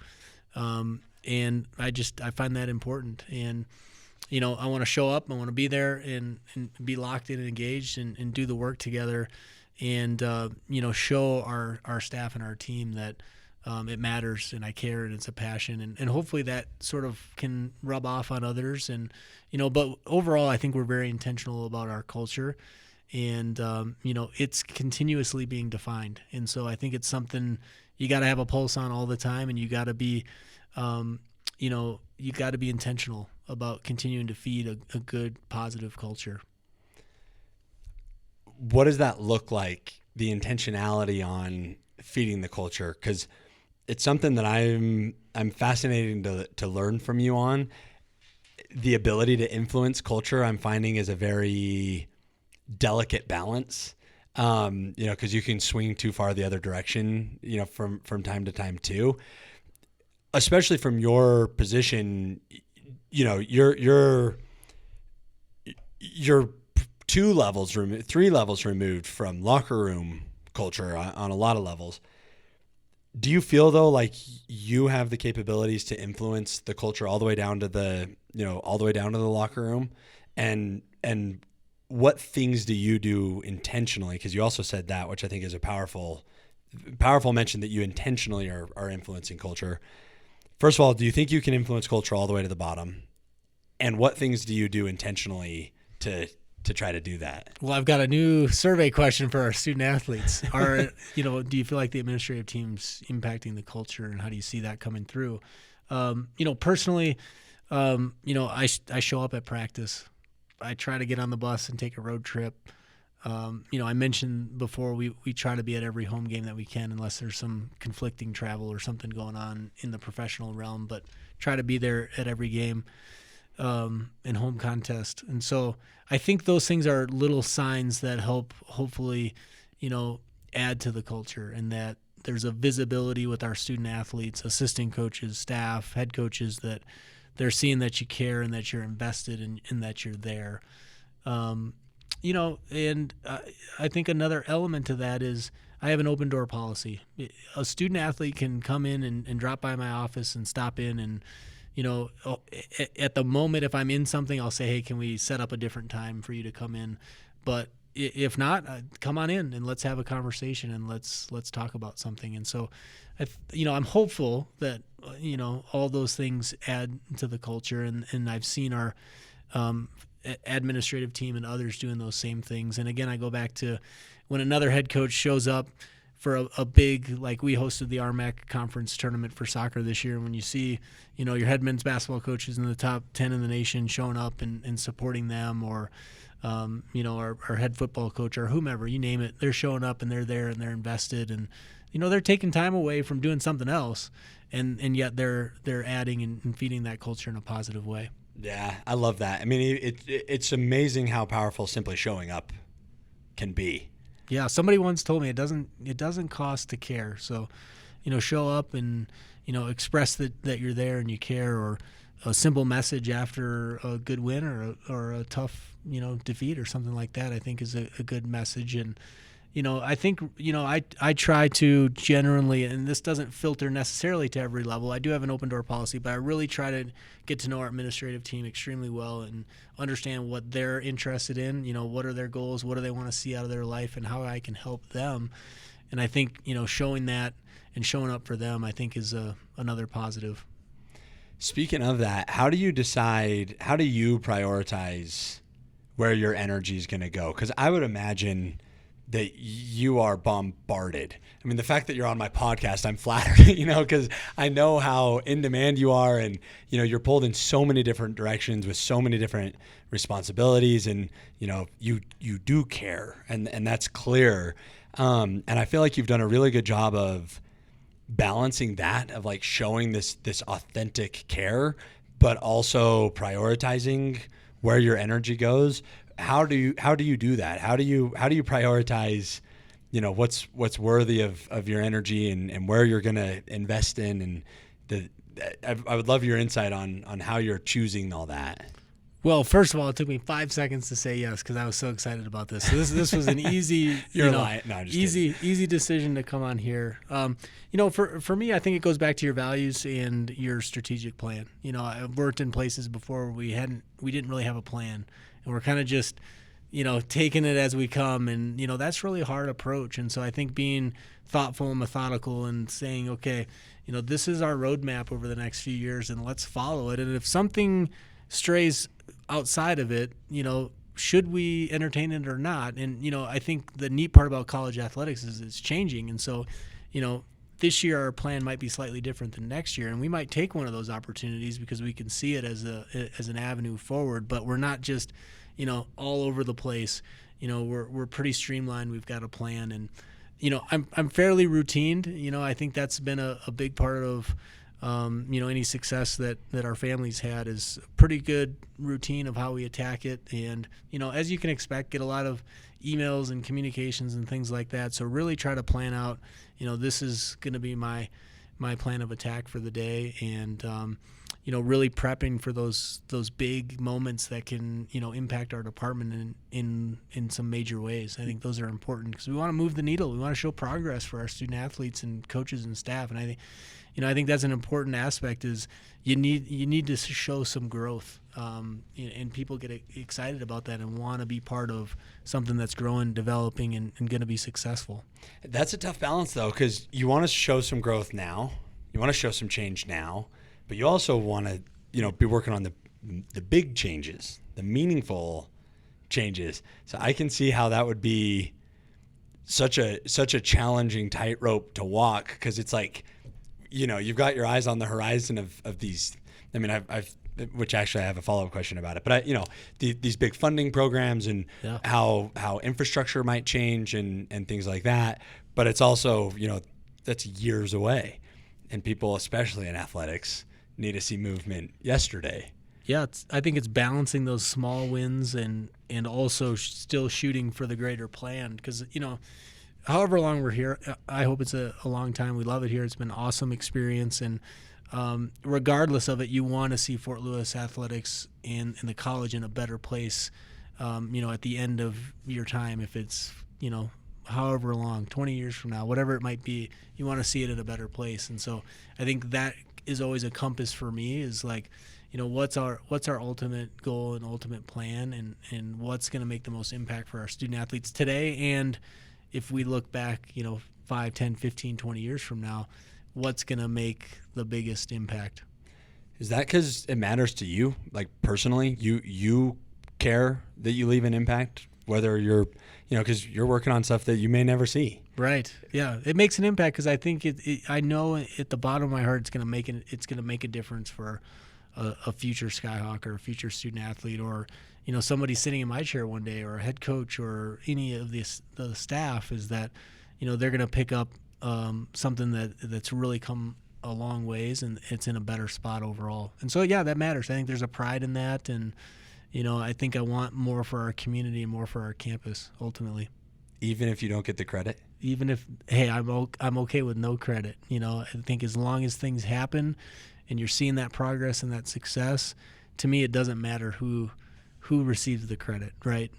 S2: And I find that important. And, I want to show up, I want to be there and be locked in and engaged and do the work together and, show our staff and our team that, it matters and I care and it's a passion and hopefully that sort of can rub off on others and, but overall I think we're very intentional about our culture and, it's continuously being defined. And so I think it's something you got to have a pulse on all the time and you got to be, you got to be intentional about continuing to feed a good, positive culture.
S1: What does that look like, the intentionality on feeding the culture? Because it's something that I'm fascinated to learn from you on. The ability to influence culture, I'm finding, is a very delicate balance. Because you can swing too far the other direction, from time to time too. Especially from your position, you're 3 levels removed from locker room culture on a lot of levels. Do you feel though like you have the capabilities to influence the culture all the way down to the locker room, and what things do you do intentionally? Because you also said that, which I think is a powerful mention, that you intentionally are influencing culture. First of all, do you think you can influence culture all the way to the bottom? And what things do you do intentionally to try to do that?
S2: Well, I've got a new survey question for our student athletes. Do you feel like the administrative team's impacting the culture, and how do you see that coming through? Personally, I show up at practice. I try to get on the bus and take a road trip. I mentioned before we try to be at every home game that we can, unless there's some conflicting travel or something going on in the professional realm, but try to be there at every game. And home contest. And so I think those things are little signs that help hopefully, add to the culture, and that there's a visibility with our student athletes, assistant coaches, staff, head coaches, that they're seeing that you care and that you're invested and that you're there. And I think another element to that is I have an open door policy. A student athlete can come in and drop by my office and stop in and, at the moment, if I'm in something, I'll say, hey, can we set up a different time for you to come in? But if not, come on in and let's have a conversation and let's talk about something. And so, I'm hopeful that, all those things add to the culture. And I've seen our administrative team and others doing those same things. And again, I go back to when another head coach shows up for a big, like we hosted the RMAC conference tournament for soccer this year. When you see, your head men's basketball coaches in the top 10 in the nation showing up and supporting them, or, our head football coach or whomever, you name it, they're showing up and they're there and they're invested and, they're taking time away from doing something else. And yet they're adding and feeding that culture in a positive way.
S1: Yeah, I love that. I mean, it's amazing how powerful simply showing up can be.
S2: Yeah, somebody once told me it doesn't cost to care. So, show up and, express that you're there and you care, or a simple message after a good win or a tough, defeat or something like that, I think is a good message. And, I think, I try to generally, and this doesn't filter necessarily to every level. I do have an open door policy, but I really try to get to know our administrative team extremely well and understand what they're interested in. What are their goals? What do they want to see out of their life, and how I can help them. And I think, showing that and showing up for them, I think is another positive.
S1: Speaking of that, how do you prioritize where your energy is going to go? Because I would imagine that you are bombarded. I mean, the fact that you're on my podcast, I'm flattered, because I know how in demand you are, and, you're pulled in so many different directions with so many different responsibilities, and, you do care, and that's clear. And I feel like you've done a really good job of balancing that, of like showing this authentic care, but also prioritizing where your energy goes. How do you do that? How do you prioritize, what's worthy of your energy, and where you're going to invest in, and I would love your insight on how you're choosing all that.
S2: Well, first of all, it took me 5 seconds to say yes because I was so excited about this. So this was an easy,
S1: You're lying. No, I'm just kidding.
S2: easy decision to come on here. For me, I think it goes back to your values and your strategic plan. I've worked in places before where we didn't really have a plan, and we're kind of just, taking it as we come, and that's really a hard approach. And so I think being thoughtful and methodical and saying, okay, this is our roadmap over the next few years, and let's follow it. And if something strays outside of it, should we entertain it or not? And, I think the neat part about college athletics is it's changing. And so, this year our plan might be slightly different than next year, and we might take one of those opportunities because we can see it as an avenue forward, but we're not just, all over the place. We're pretty streamlined. We've got a plan, and, I'm fairly routined. I think that's been a big part of, any success that our family's had is a pretty good routine of how we attack it. And, as you can expect, get a lot of emails and communications and things like that. So really try to plan out, this is going to be my plan of attack for the day. And, really prepping for those big moments that can, impact our department in some major ways. I think those are important because we want to move the needle. We want to show progress for our student athletes and coaches and staff. And I think that's an important aspect is you need to show some growth, and people get excited about that and want to be part of something that's growing, developing, and going to be successful.
S1: That's a tough balance, though, because you want to show some growth now, you want to show some change now, but you also want to, be working on the big changes, the meaningful changes. So I can see how that would be such a challenging tightrope to walk, because it's like, you've got your eyes on the horizon of these. I mean, which actually I have a follow-up question about it, but these big funding programs and how infrastructure might change and things like that. But it's also, that's years away, and people, especially in athletics, need to see movement yesterday.
S2: Yeah, I think it's balancing those small wins and also still shooting for the greater plan, because, however long we're here, I hope it's a long time. We love it here. It's been an awesome experience. And regardless of it, you want to see Fort Lewis athletics and the college in a better place, at the end of your time. If it's, however long, 20 years from now, whatever it might be, you want to see it in a better place. And so I think that is always a compass for me, is like, what's our ultimate goal and ultimate plan, and what's going to make the most impact for our student athletes today. And if we look back, 5, 10, 15, 20 years from now, what's going to make the biggest impact?
S1: Is that because it matters to you, like personally? You care that you leave an impact, whether you're, because you're working on stuff that you may never see.
S2: Right. Yeah, it makes an impact because I think I know at the bottom of my heart it's going to make a difference for a future Skyhawk or a future student athlete, or somebody sitting in my chair one day, or a head coach, or any of the staff, is that they're going to pick up something that's really come a long ways, and it's in a better spot overall. And so that matters. I think there's a pride in that, and I think I want more for our community and more for our campus ultimately.
S1: Even if you don't get the credit?
S2: Even if, hey, I'm okay with no credit. I think as long as things happen and you're seeing that progress and that success, to me it doesn't matter who receives the credit, right?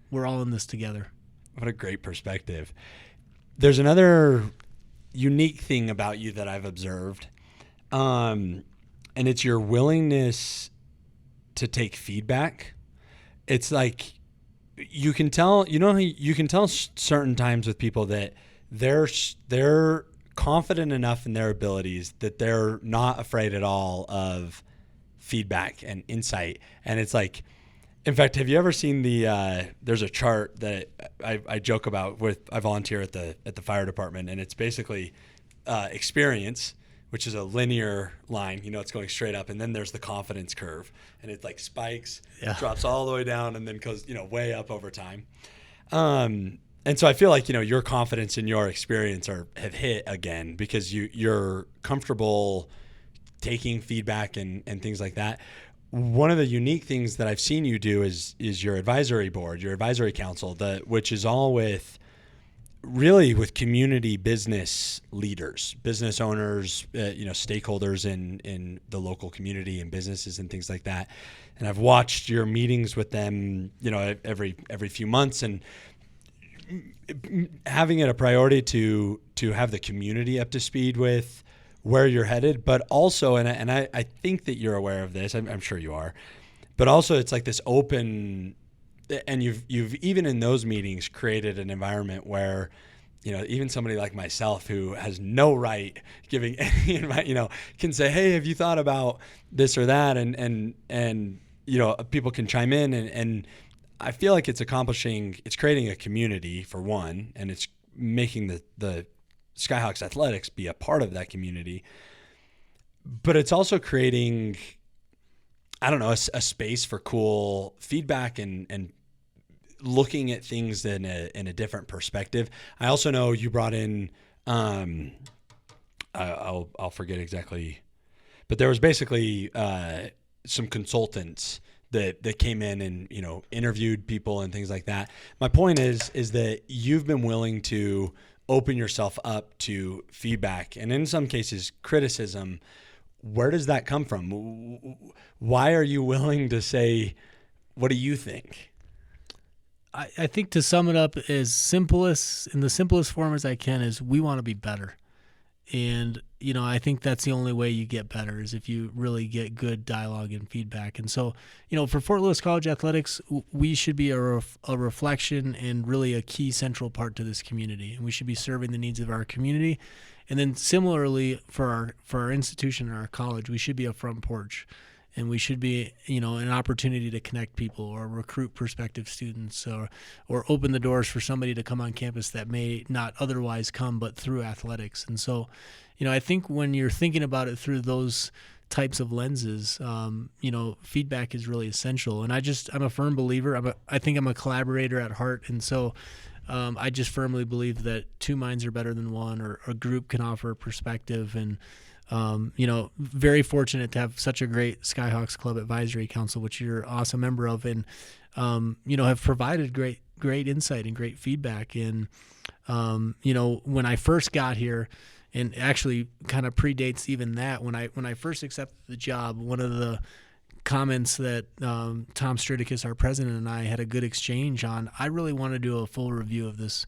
S2: We're all in this together.
S1: What a great perspective. There's another unique thing about you that I've observed, and it's your willingness to take feedback. It's like you can tell, you can tell certain times with people that they're confident enough in their abilities that they're not afraid at all of feedback and insight. And it's like, in fact, have you ever seen there's a chart that I joke about I volunteer at the fire department, and it's basically experience, which is a linear line, it's going straight up. And then there's the confidence curve, and it like spikes, drops all the way down, and then goes, way up over time. And so I feel like, your confidence and your experience have hit again because you're comfortable taking feedback and things like that. One of the unique things that I've seen you do is your advisory board, your advisory council, which is all with community business leaders, business owners, stakeholders in the local community and businesses and things like that. And I've watched your meetings with them, every few months, and having it a priority to have the community up to speed with where you're headed, but also, and I think that you're aware of this, I'm sure you are, but also it's like this open, and you've even in those meetings created an environment where, even somebody like myself who has no right giving any advice, can say, hey, have you thought about this or that? And people can chime in, and I feel like it's creating a community for one, and it's making the Skyhawks athletics be a part of that community, but it's also creating, I don't know, a space for cool feedback and looking at things in a different perspective. I also know you brought in, I'll forget exactly, but there was basically some consultants that came in and interviewed people and things like that. My point is that you've been willing to open yourself up to feedback and in some cases criticism. Where does that come from? Why are you willing to say, what do you think?
S2: I think to sum it up in the simplest form as I can is we want to be better. And, I think that's the only way you get better is if you really get good dialogue and feedback. And so, for Fort Lewis College Athletics, we should be a reflection and really a key central part to this community. And we should be serving the needs of our community. And then similarly for our institution and our college, we should be a front porch. And we should be, an opportunity to connect people or recruit prospective students or open the doors for somebody to come on campus that may not otherwise come but through athletics. And so, I think when you're thinking about it through those types of lenses, feedback is really essential. And I'm a firm believer. I think I'm a collaborator at heart. And so I just firmly believe that two minds are better than one, or a group can offer a perspective. And very fortunate to have such a great Skyhawks Club Advisory Council, which you're an awesome member of, and, have provided great insight and great feedback. And, when I first got here, and actually kind of predates even that, when I first accepted the job, one of the comments that Tom Stridicus, our president, and I had a good exchange on, I really want to do a full review of this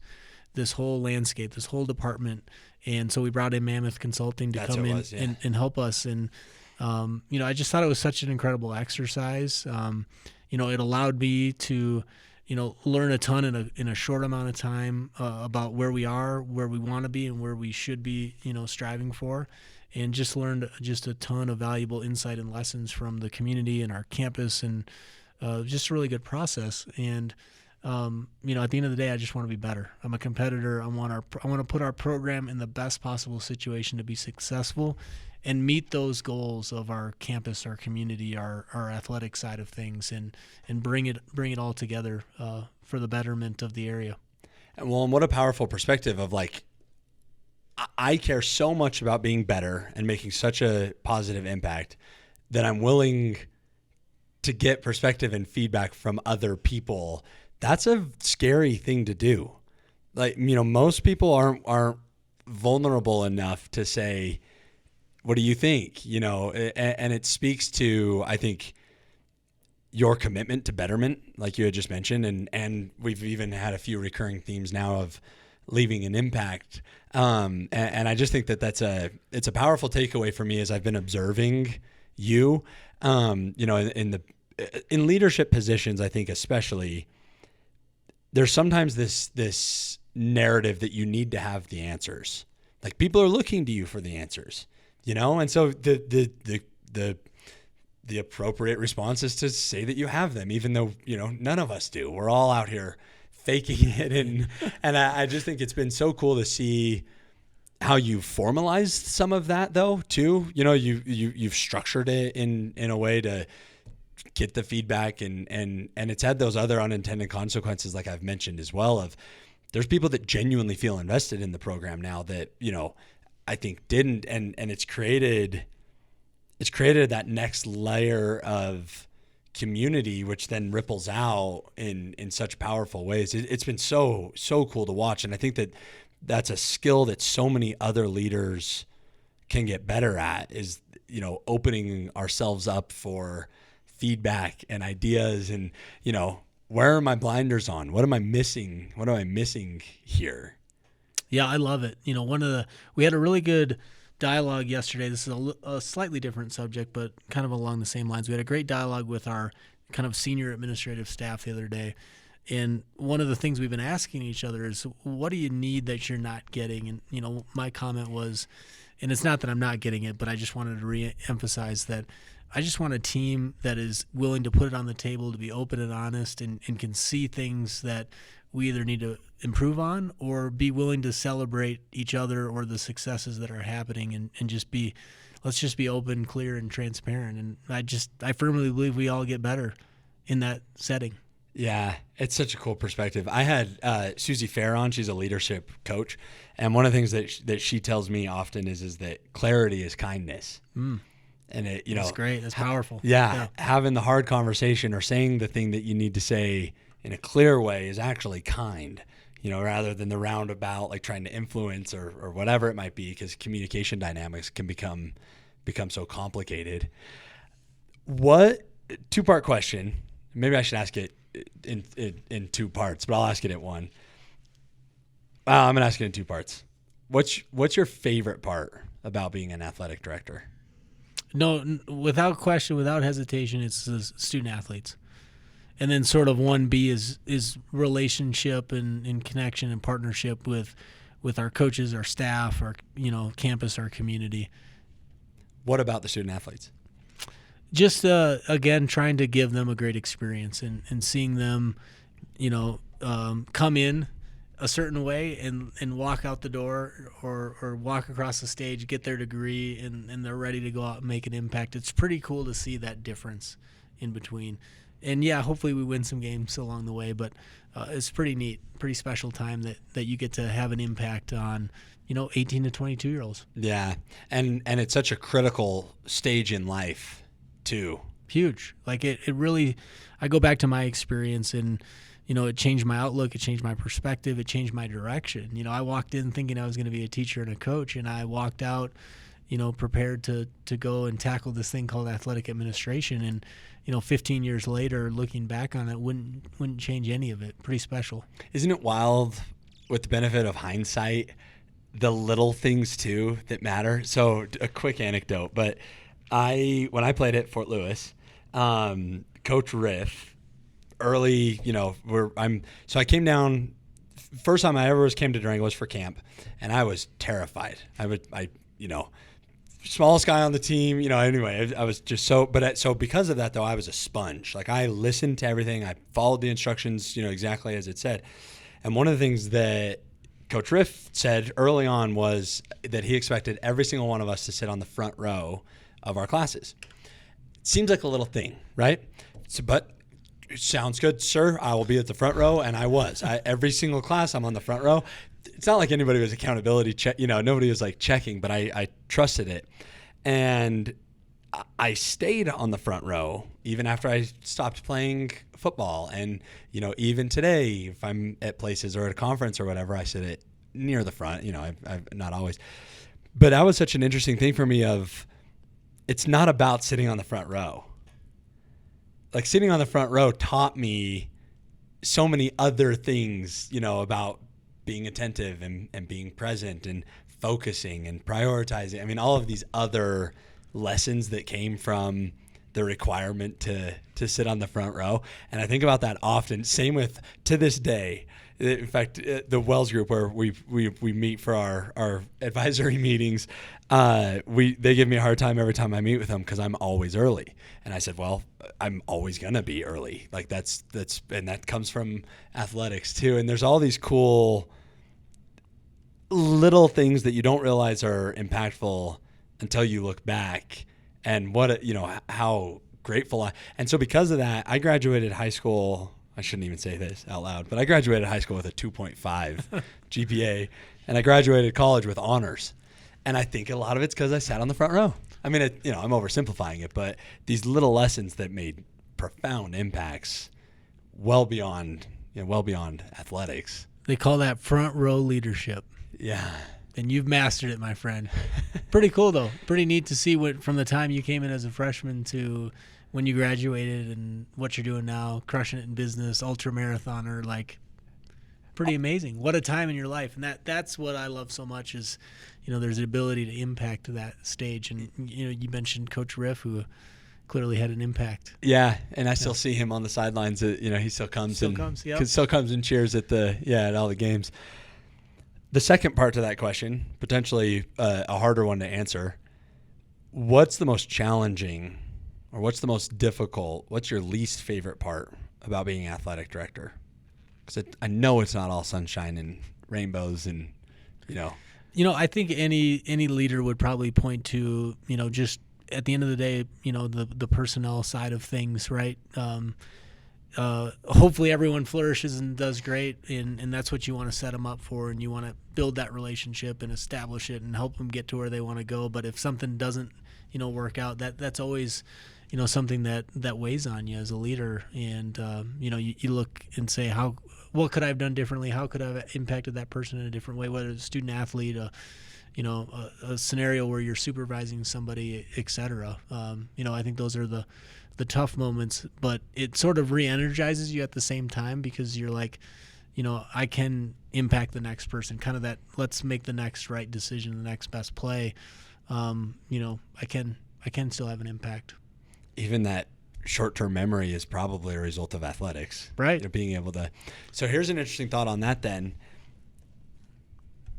S2: whole landscape, this whole department. And so we brought in Mammoth Consulting to come in and help us. And, I just thought it was such an incredible exercise. It allowed me to, learn a ton in a short amount of time about where we are, where we want to be, and where we should be, striving for. And just learned just a ton of valuable insight and lessons from the community and our campus, and just a really good process. And at the end of the day, I just want to be better. I'm a competitor. I want to put our program in the best possible situation to be successful and meet those goals of our campus, our community, our athletic side of things, and bring it all together for the betterment of the area.
S1: And what a powerful perspective of I care so much about being better and making such a positive impact that I'm willing to get perspective and feedback from other people. That's a scary thing to do. Most people aren't vulnerable enough to say, what do you think? And it speaks to, I think, your commitment to betterment, like you had just mentioned, and we've even had a few recurring themes now of leaving an impact. And I just think that it's a powerful takeaway for me as I've been observing you, in leadership positions. I think especially there's sometimes this narrative that you need to have the answers. Like people are looking to you for the answers, and so the appropriate response is to say that you have them, even though, none of us do. We're all out here faking it. And I just think it's been so cool to see how you've formalized some of that though, too. You've structured it in a way to get the feedback and it's had those other unintended consequences, like I've mentioned as well, of there's people that genuinely feel invested in the program now that, I think didn't. And it's created that next layer of community, which then ripples out in such powerful ways. It's been so cool to watch. And I think that's a skill that so many other leaders can get better at, is, opening ourselves up for feedback and ideas and, where are my blinders on? What am I missing? What am I missing here?
S2: Yeah, I love it. We had a really good dialogue yesterday. This is a slightly different subject, but kind of along the same lines. We had a great dialogue with our kind of senior administrative staff the other day. And one of the things we've been asking each other is, what do you need that you're not getting? And, my comment was, and it's not that I'm not getting it, but I just wanted to re-emphasize that I just want a team that is willing to put it on the table, to be open and honest, and can see things that we either need to improve on or be willing to celebrate each other or the successes that are happening, and let's just be open, clear, and transparent. And I firmly believe we all get better in that setting.
S1: Yeah, it's such a cool perspective. I had Susie Fair on. She's a leadership coach. And one of the things that she tells me often is that clarity is kindness. And
S2: that's great. That's powerful.
S1: Yeah, having the hard conversation or saying the thing that you need to say in a clear way is actually kind, rather than the roundabout, like trying to influence or whatever it might be, because communication dynamics can become so complicated. Two-part question. Maybe I should ask it in two parts, but I'll ask it at one. I'm going to ask it in two parts. What's your favorite part about being an athletic director?
S2: No, without question, without hesitation, it's the student athletes. And then sort of 1B is relationship and connection and partnership with our coaches, our staff, our campus, our community.
S1: What about the student athletes?
S2: Just again, trying to give them a great experience and seeing them, come in a certain way and walk out the door or walk across the stage, get their degree, and they're ready to go out and make an impact. It's pretty cool to see that difference in between. And yeah, hopefully we win some games along the way, but it's pretty neat, pretty special time that you get to have an impact on, 18 to 22-year-olds.
S1: Yeah. And it's such a critical stage in life too.
S2: Huge. Like it really, I go back to my experience and, it changed my outlook. It changed my perspective. It changed my direction. I walked in thinking I was going to be a teacher and a coach, and I walked out, prepared to go and tackle this thing called athletic administration. And, 15 years later, looking back on it, wouldn't change any of it. Pretty special.
S1: Isn't it wild, with the benefit of hindsight, the little things too that matter? So a quick anecdote, but when I played at Fort Lewis, Coach Riff, early, so I came down. First time I ever came to Durango was for camp, and I was terrified. Smallest guy on the team, anyway, I was just so because of that though, I was a sponge. Like I listened to everything. I followed the instructions, exactly as it said. And one of the things that Coach Riff said early on was that he expected every single one of us to sit on the front row of our classes. It seems like a little thing, right? But it sounds good, sir. I will be at the front row, and I was. Every single class, I'm on the front row. It's not like anybody was accountability check. Nobody was like checking, but I trusted it, and I stayed on the front row even after I stopped playing football. And even today, if I'm at places or at a conference or whatever, I sit near the front. I've not always, but that was such an interesting thing for me. It's not about sitting on the front row. like sitting on the front row taught me so many other things, about being attentive and being present and focusing and prioritizing. I mean, all of these other lessons that came from the requirement to sit on the front row. And I think about that often. Same with, to this day. In fact, the Wells Group, where we meet for our advisory meetings, they give me a hard time every time I meet with them because I'm always early. And I said, well, I'm always gonna be early. Like that's and that comes from athletics too. And there's all these cool little things that you don't realize are impactful until you look back. And how grateful and so because of that, I graduated high school. I shouldn't even say this out loud, but I graduated high school with a 2.5 GPA, and I graduated college with honors. And I think a lot of it's because I sat on the front row. I mean, I'm oversimplifying it, but these little lessons that made profound impacts well beyond athletics.
S2: They call that front row leadership.
S1: Yeah.
S2: And you've mastered it, my friend. Pretty cool, though. Pretty neat to see what from the time you came in as a freshman to when you graduated and what you're doing now, crushing it in business, ultra marathoner, like pretty amazing. What a time in your life. And that's what I love so much is, there's an ability to impact that stage. And, you mentioned Coach Riff, who clearly had an impact.
S1: Yeah, and I still see him on the sidelines. He still comes and cheers at all the games. The second part to that question, potentially a harder one to answer, what's the most challenging or what's the most difficult, what's your least favorite part about being athletic director? Because I know it's not all sunshine and rainbows and,
S2: I think any leader would probably point to, just at the end of the day, the personnel side of things, right? Hopefully everyone flourishes and does great, and that's what you want to set them up for, and you want to build that relationship and establish it and help them get to where they want to go. But if something doesn't, work out, that's always, something that weighs on you as a leader. And, you look and say, what could I have done differently? How could I have impacted that person in a different way, whether it's a student athlete, a scenario where you're supervising somebody, et cetera. I think those are the tough moments, but it sort of re-energizes you at the same time because you're like, I can impact the next person, kind of that let's make the next right decision, the next best play. I can still have an impact.
S1: Even that short-term memory is probably a result of athletics.
S2: Right.
S1: Being able to. So here's an interesting thought on that then.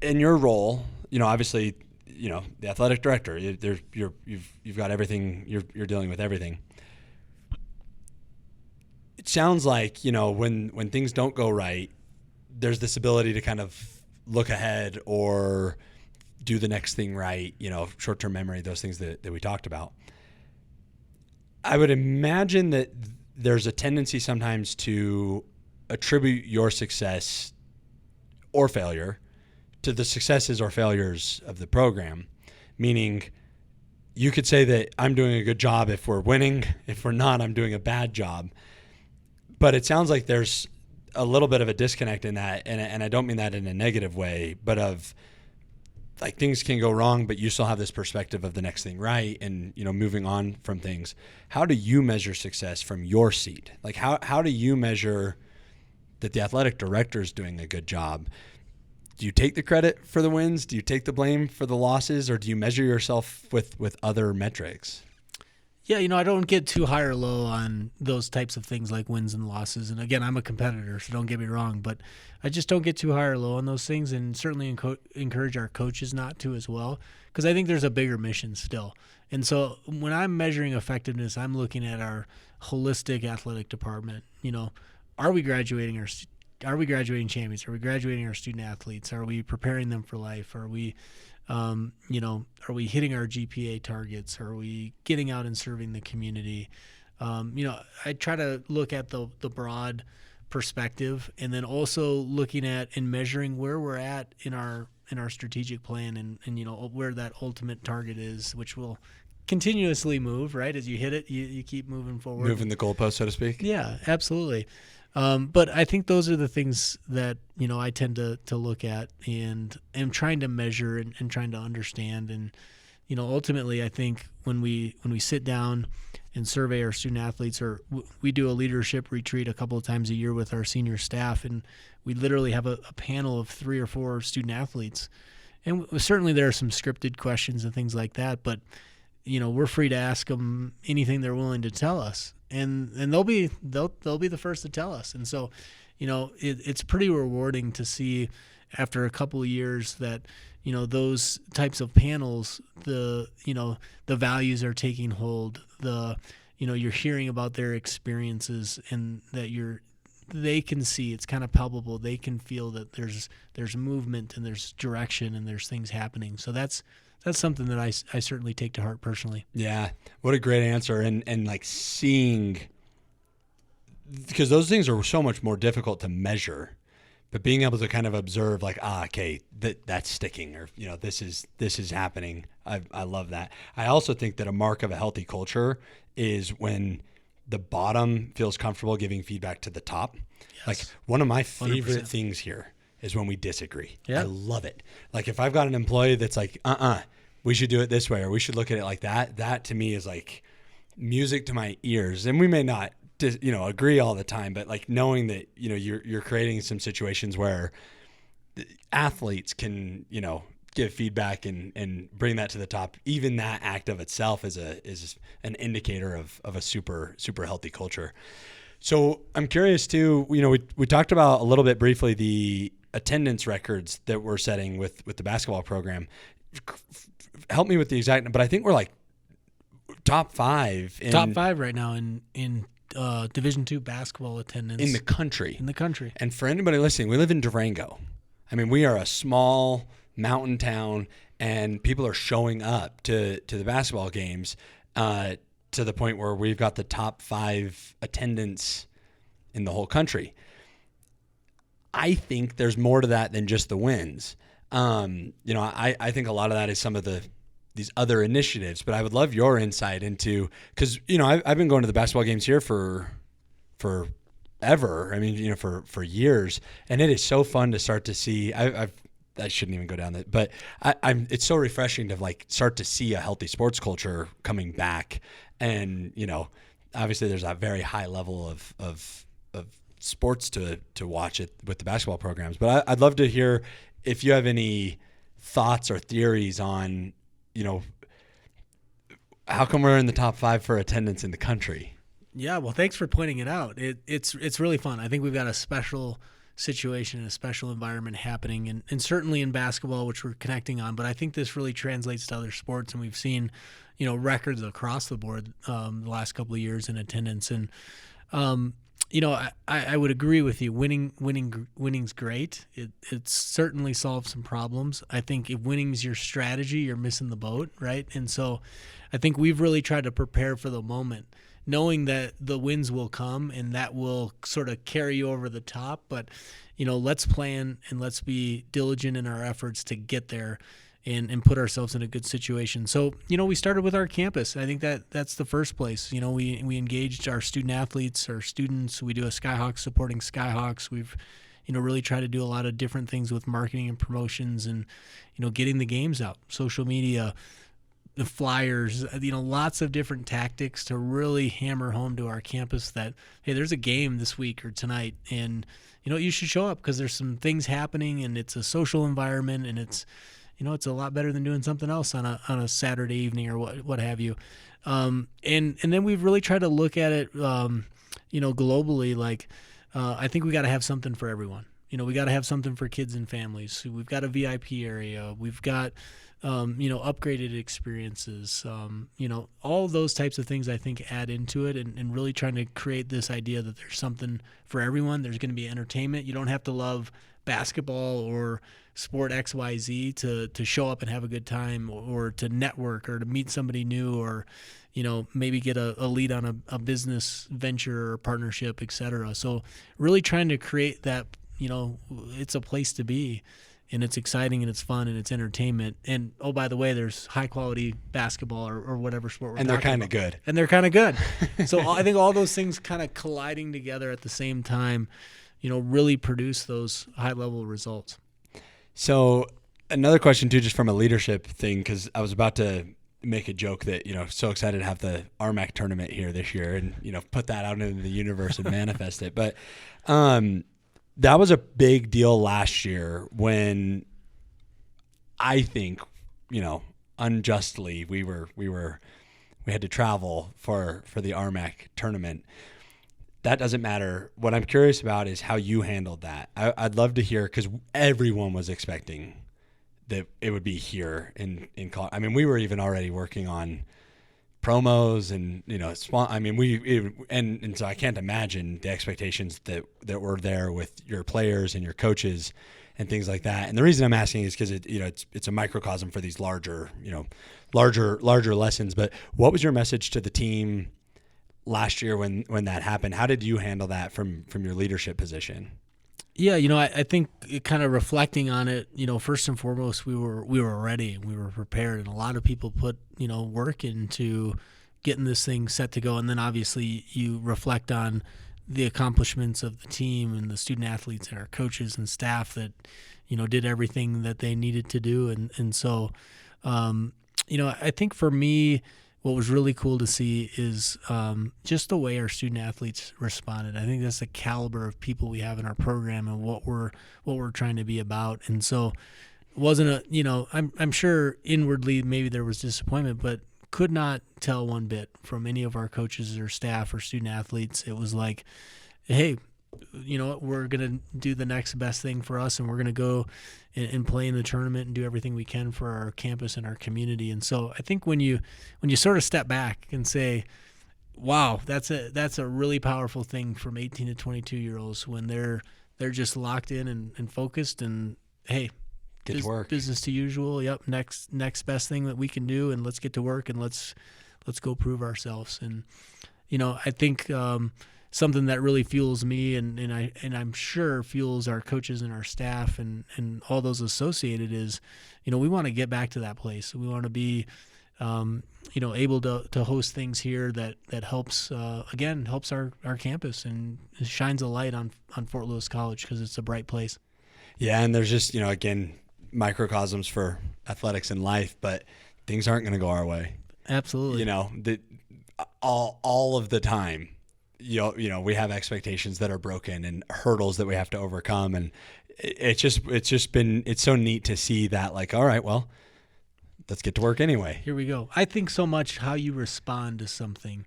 S1: In your role, obviously, the athletic director, you've got everything, you're dealing with everything. It sounds like, when things don't go right, there's this ability to kind of look ahead or do the next thing right, short-term memory, those things that we talked about. I would imagine that there's a tendency sometimes to attribute your success or failure to the successes or failures of the program, meaning you could say that I'm doing a good job if we're winning. If we're not, I'm doing a bad job. But it sounds like there's a little bit of a disconnect in that, and I don't mean that in a negative way, but of like things can go wrong, but you still have this perspective of the next thing right and, moving on from things. How do you measure success from your seat? Like how do you measure that the athletic director is doing a good job? Do you take the credit for the wins? Do you take the blame for the losses? Or do you measure yourself with other metrics?
S2: Yeah, I don't get too high or low on those types of things like wins and losses. And again, I'm a competitor, so don't get me wrong, but I just don't get too high or low on those things, and certainly encourage our coaches not to as well, because I think there's a bigger mission still. And so when I'm measuring effectiveness, I'm looking at our holistic athletic department. Are we graduating champions? Are we graduating our student athletes? Are we preparing them for life? Are we are we hitting our GPA targets? Are we getting out and serving the community? I try to look at the broad perspective, and then also looking at and measuring where we're at in our strategic plan, and where that ultimate target is, which will continuously move, right? As you hit it, you keep moving forward.
S1: Moving the goalpost, so to speak.
S2: Yeah, absolutely. But I think those are the things that, I tend to look at and am trying to measure and trying to understand. And, ultimately, I think when we sit down and survey our student athletes, or we do a leadership retreat a couple of times a year with our senior staff, and we literally have a panel of 3 or 4 student athletes. And certainly there are some scripted questions and things like that, but we're free to ask them anything they're willing to tell us, and they'll be the first to tell us. And so, it's pretty rewarding to see after a couple of years that those types of panels, the values are taking hold, you're hearing about their experiences, and that they can see, it's kind of palpable, they can feel that there's movement and there's direction and there's things happening. So that's something that I certainly take to heart personally.
S1: Yeah, what a great answer. And like seeing, because those things are so much more difficult to measure, but being able to kind of observe like, okay, that's sticking, or, this is happening. I love that. I also think that a mark of a healthy culture is when the bottom feels comfortable giving feedback to the top. Yes. Like one of my favorite 100%. Things here is when we disagree. Yeah. I love it. Like if I've got an employee that's like, we should do it this way, or we should look at it like that. That to me is like music to my ears. And we may not, agree all the time, but like knowing that, you're creating some situations where athletes can, give feedback and bring that to the top. Even that act of itself is an indicator of a super, super healthy culture. So I'm curious too, we talked about a little bit briefly the attendance records that we're setting with the basketball program. Help me with the exact, but I think we're like top 5
S2: right now in Division II basketball attendance
S1: in the country.
S2: And
S1: for anybody listening, we live in Durango. I mean, we are a small mountain town, and people are showing up to the basketball games to the point where we've got the top 5 attendance in the whole country. I think there's more to that than just the wins. I think a lot of that is some of these other initiatives, but I would love your insight into, because, I've been going to the basketball games here for ever. I mean, for years, and it is so fun to start to see. I shouldn't even go down that, but it's so refreshing to like start to see a healthy sports culture coming back. And, obviously there's a very high level of sports to watch it with the basketball programs, but I'd love to hear if you have any thoughts or theories on, how come we're in the top 5 for attendance in the country?
S2: Yeah, well, thanks for pointing it out. It's really fun. I think we've got a special situation and a special environment happening, and certainly in basketball, which we're connecting on, but I think this really translates to other sports, and we've seen, records across the board the last couple of years in attendance. And, I would agree with you. Winning's great. It certainly solves some problems. I think if winning's your strategy, you're missing the boat, right? And so I think we've really tried to prepare for the moment, knowing that the wins will come and that will sort of carry you over the top. But, let's plan and let's be diligent in our efforts to get there and put ourselves in a good situation. So, we started with our campus. I think that's the first place. We engaged our student athletes, our students. We do a Skyhawks supporting Skyhawks. We've, really tried to do a lot of different things with marketing and promotions and, getting the games out, social media, the flyers, lots of different tactics to really hammer home to our campus that, hey, there's a game this week or tonight, and, you should show up because there's some things happening, and it's a social environment, and it's a lot better than doing something else on a Saturday evening or what have you. And then we've really tried to look at it, globally. Like, I think we got to have something for everyone. We got to have something for kids and families. So we've got a VIP area. We've got, upgraded experiences. All those types of things I think add into it, and really trying to create this idea that there's something for everyone. There's going to be entertainment. You don't have to love basketball or sport XYZ to show up and have a good time, or to network, or to meet somebody new, or maybe get a lead on a business venture or partnership, etc. So really trying to create that, it's a place to be, and it's exciting, and it's fun, and it's entertainment. And oh, by the way, there's high quality basketball or whatever sport we're
S1: and they're kind of good.
S2: And they're kind of good. So I think all those things kind of colliding together at the same time, really produce those high level results.
S1: So Another question too, just from a leadership thing, because I was about to make a joke that, so excited to have the RMAC tournament here this year and, put that out into the universe and manifest it. But that was a big deal last year when I think, unjustly we had to travel for the RMAC tournament. That doesn't matter. What I'm curious about is how you handled that. I'd love to hear, because everyone was expecting that it would be here in Colorado. I mean, we were even already working on promos and, and so I can't imagine the expectations that were there with your players and your coaches and things like that. And the reason I'm asking is because it's a microcosm for these larger lessons. But what was your message to the team last year when that happened? How did you handle that from your leadership position?
S2: Yeah, I think kind of reflecting on it, first and foremost, we were ready and we were prepared, and a lot of people put, work into getting this thing set to go. And then obviously you reflect on the accomplishments of the team and the student athletes and our coaches and staff that, did everything that they needed to do. And so, I think for me, what was really cool to see is just the way our student athletes responded. I think that's the caliber of people we have in our program and what we're trying to be about. And so it wasn't I'm sure inwardly maybe there was disappointment, but could not tell one bit from any of our coaches or staff or student athletes. It was like, hey, we're going to do the next best thing for us, and we're going to go and play in the tournament and do everything we can for our campus and our community. And so I think when you sort of step back and say, wow, that's a really powerful thing from 18 to 22-year-olds when they're just locked in and focused and, hey,
S1: get to work.
S2: Business to usual. Yep. Next best thing that we can do, and let's get to work and let's go prove ourselves. And, I think, something that really fuels me and I'm sure fuels our coaches and our staff and all those associated is, we want to get back to that place. We want to be, able to host things here that helps, helps our campus and shines a light on Fort Lewis College because it's a bright place.
S1: Yeah. And there's just, again, microcosms for athletics and life, but things aren't going to go our way.
S2: Absolutely.
S1: All of the time. We have expectations that are broken and hurdles that we have to overcome. And it's so neat to see that, like, all right, well, let's get to work anyway.
S2: Here we go. I think so much how you respond to something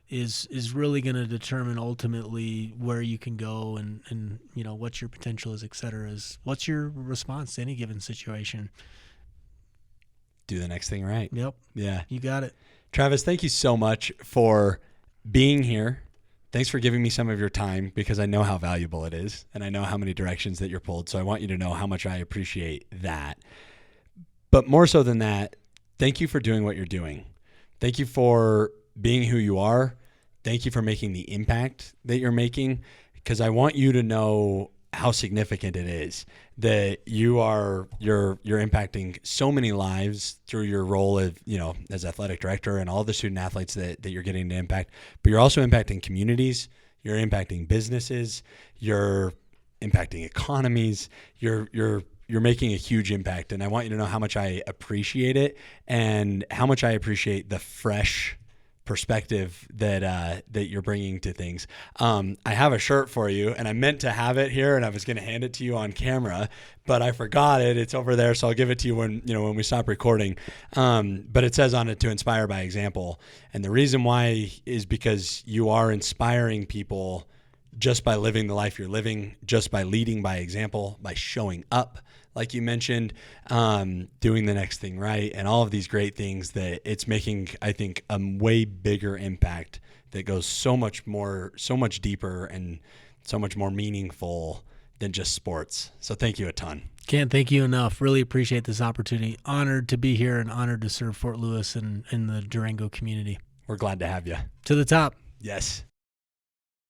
S2: is really going to determine ultimately where you can go and what your potential is, et cetera. What's your response to any given situation?
S1: Do the next thing right.
S2: Yep.
S1: Yeah.
S2: You got it.
S1: Travis, thank you so much for being here. Thanks for giving me some of your time, because I know how valuable it is and I know how many directions that you're pulled. So I want you to know how much I appreciate that. But more so than that, thank you for doing what you're doing. Thank you for being who you are. Thank you for making the impact that you're making, because I want you to know how significant it is that you're impacting so many lives through your role of, as athletic director and all the student athletes that you're getting to impact, but you're also impacting communities, you're impacting businesses, you're impacting economies, you're making a huge impact. And I want you to know how much I appreciate it and how much I appreciate the fresh perspective that you're bringing to things. I have a shirt for you, and I meant to have it here, and I was going to hand it to you on camera, but I forgot it. It's over there, so I'll give it to you when we stop recording. But it says on it, to inspire by example, and the reason why is because you are inspiring people just by living the life you're living, just by leading by example, by showing up, like you mentioned, doing the next thing right, and all of these great things that it's making, I think, a way bigger impact that goes so much deeper and so much more meaningful than just sports. So thank you a ton.
S2: Can't thank you enough. Really appreciate this opportunity. Honored to be here and honored to serve Fort Lewis and the Durango community.
S1: We're glad to have you.
S2: To the top.
S1: Yes.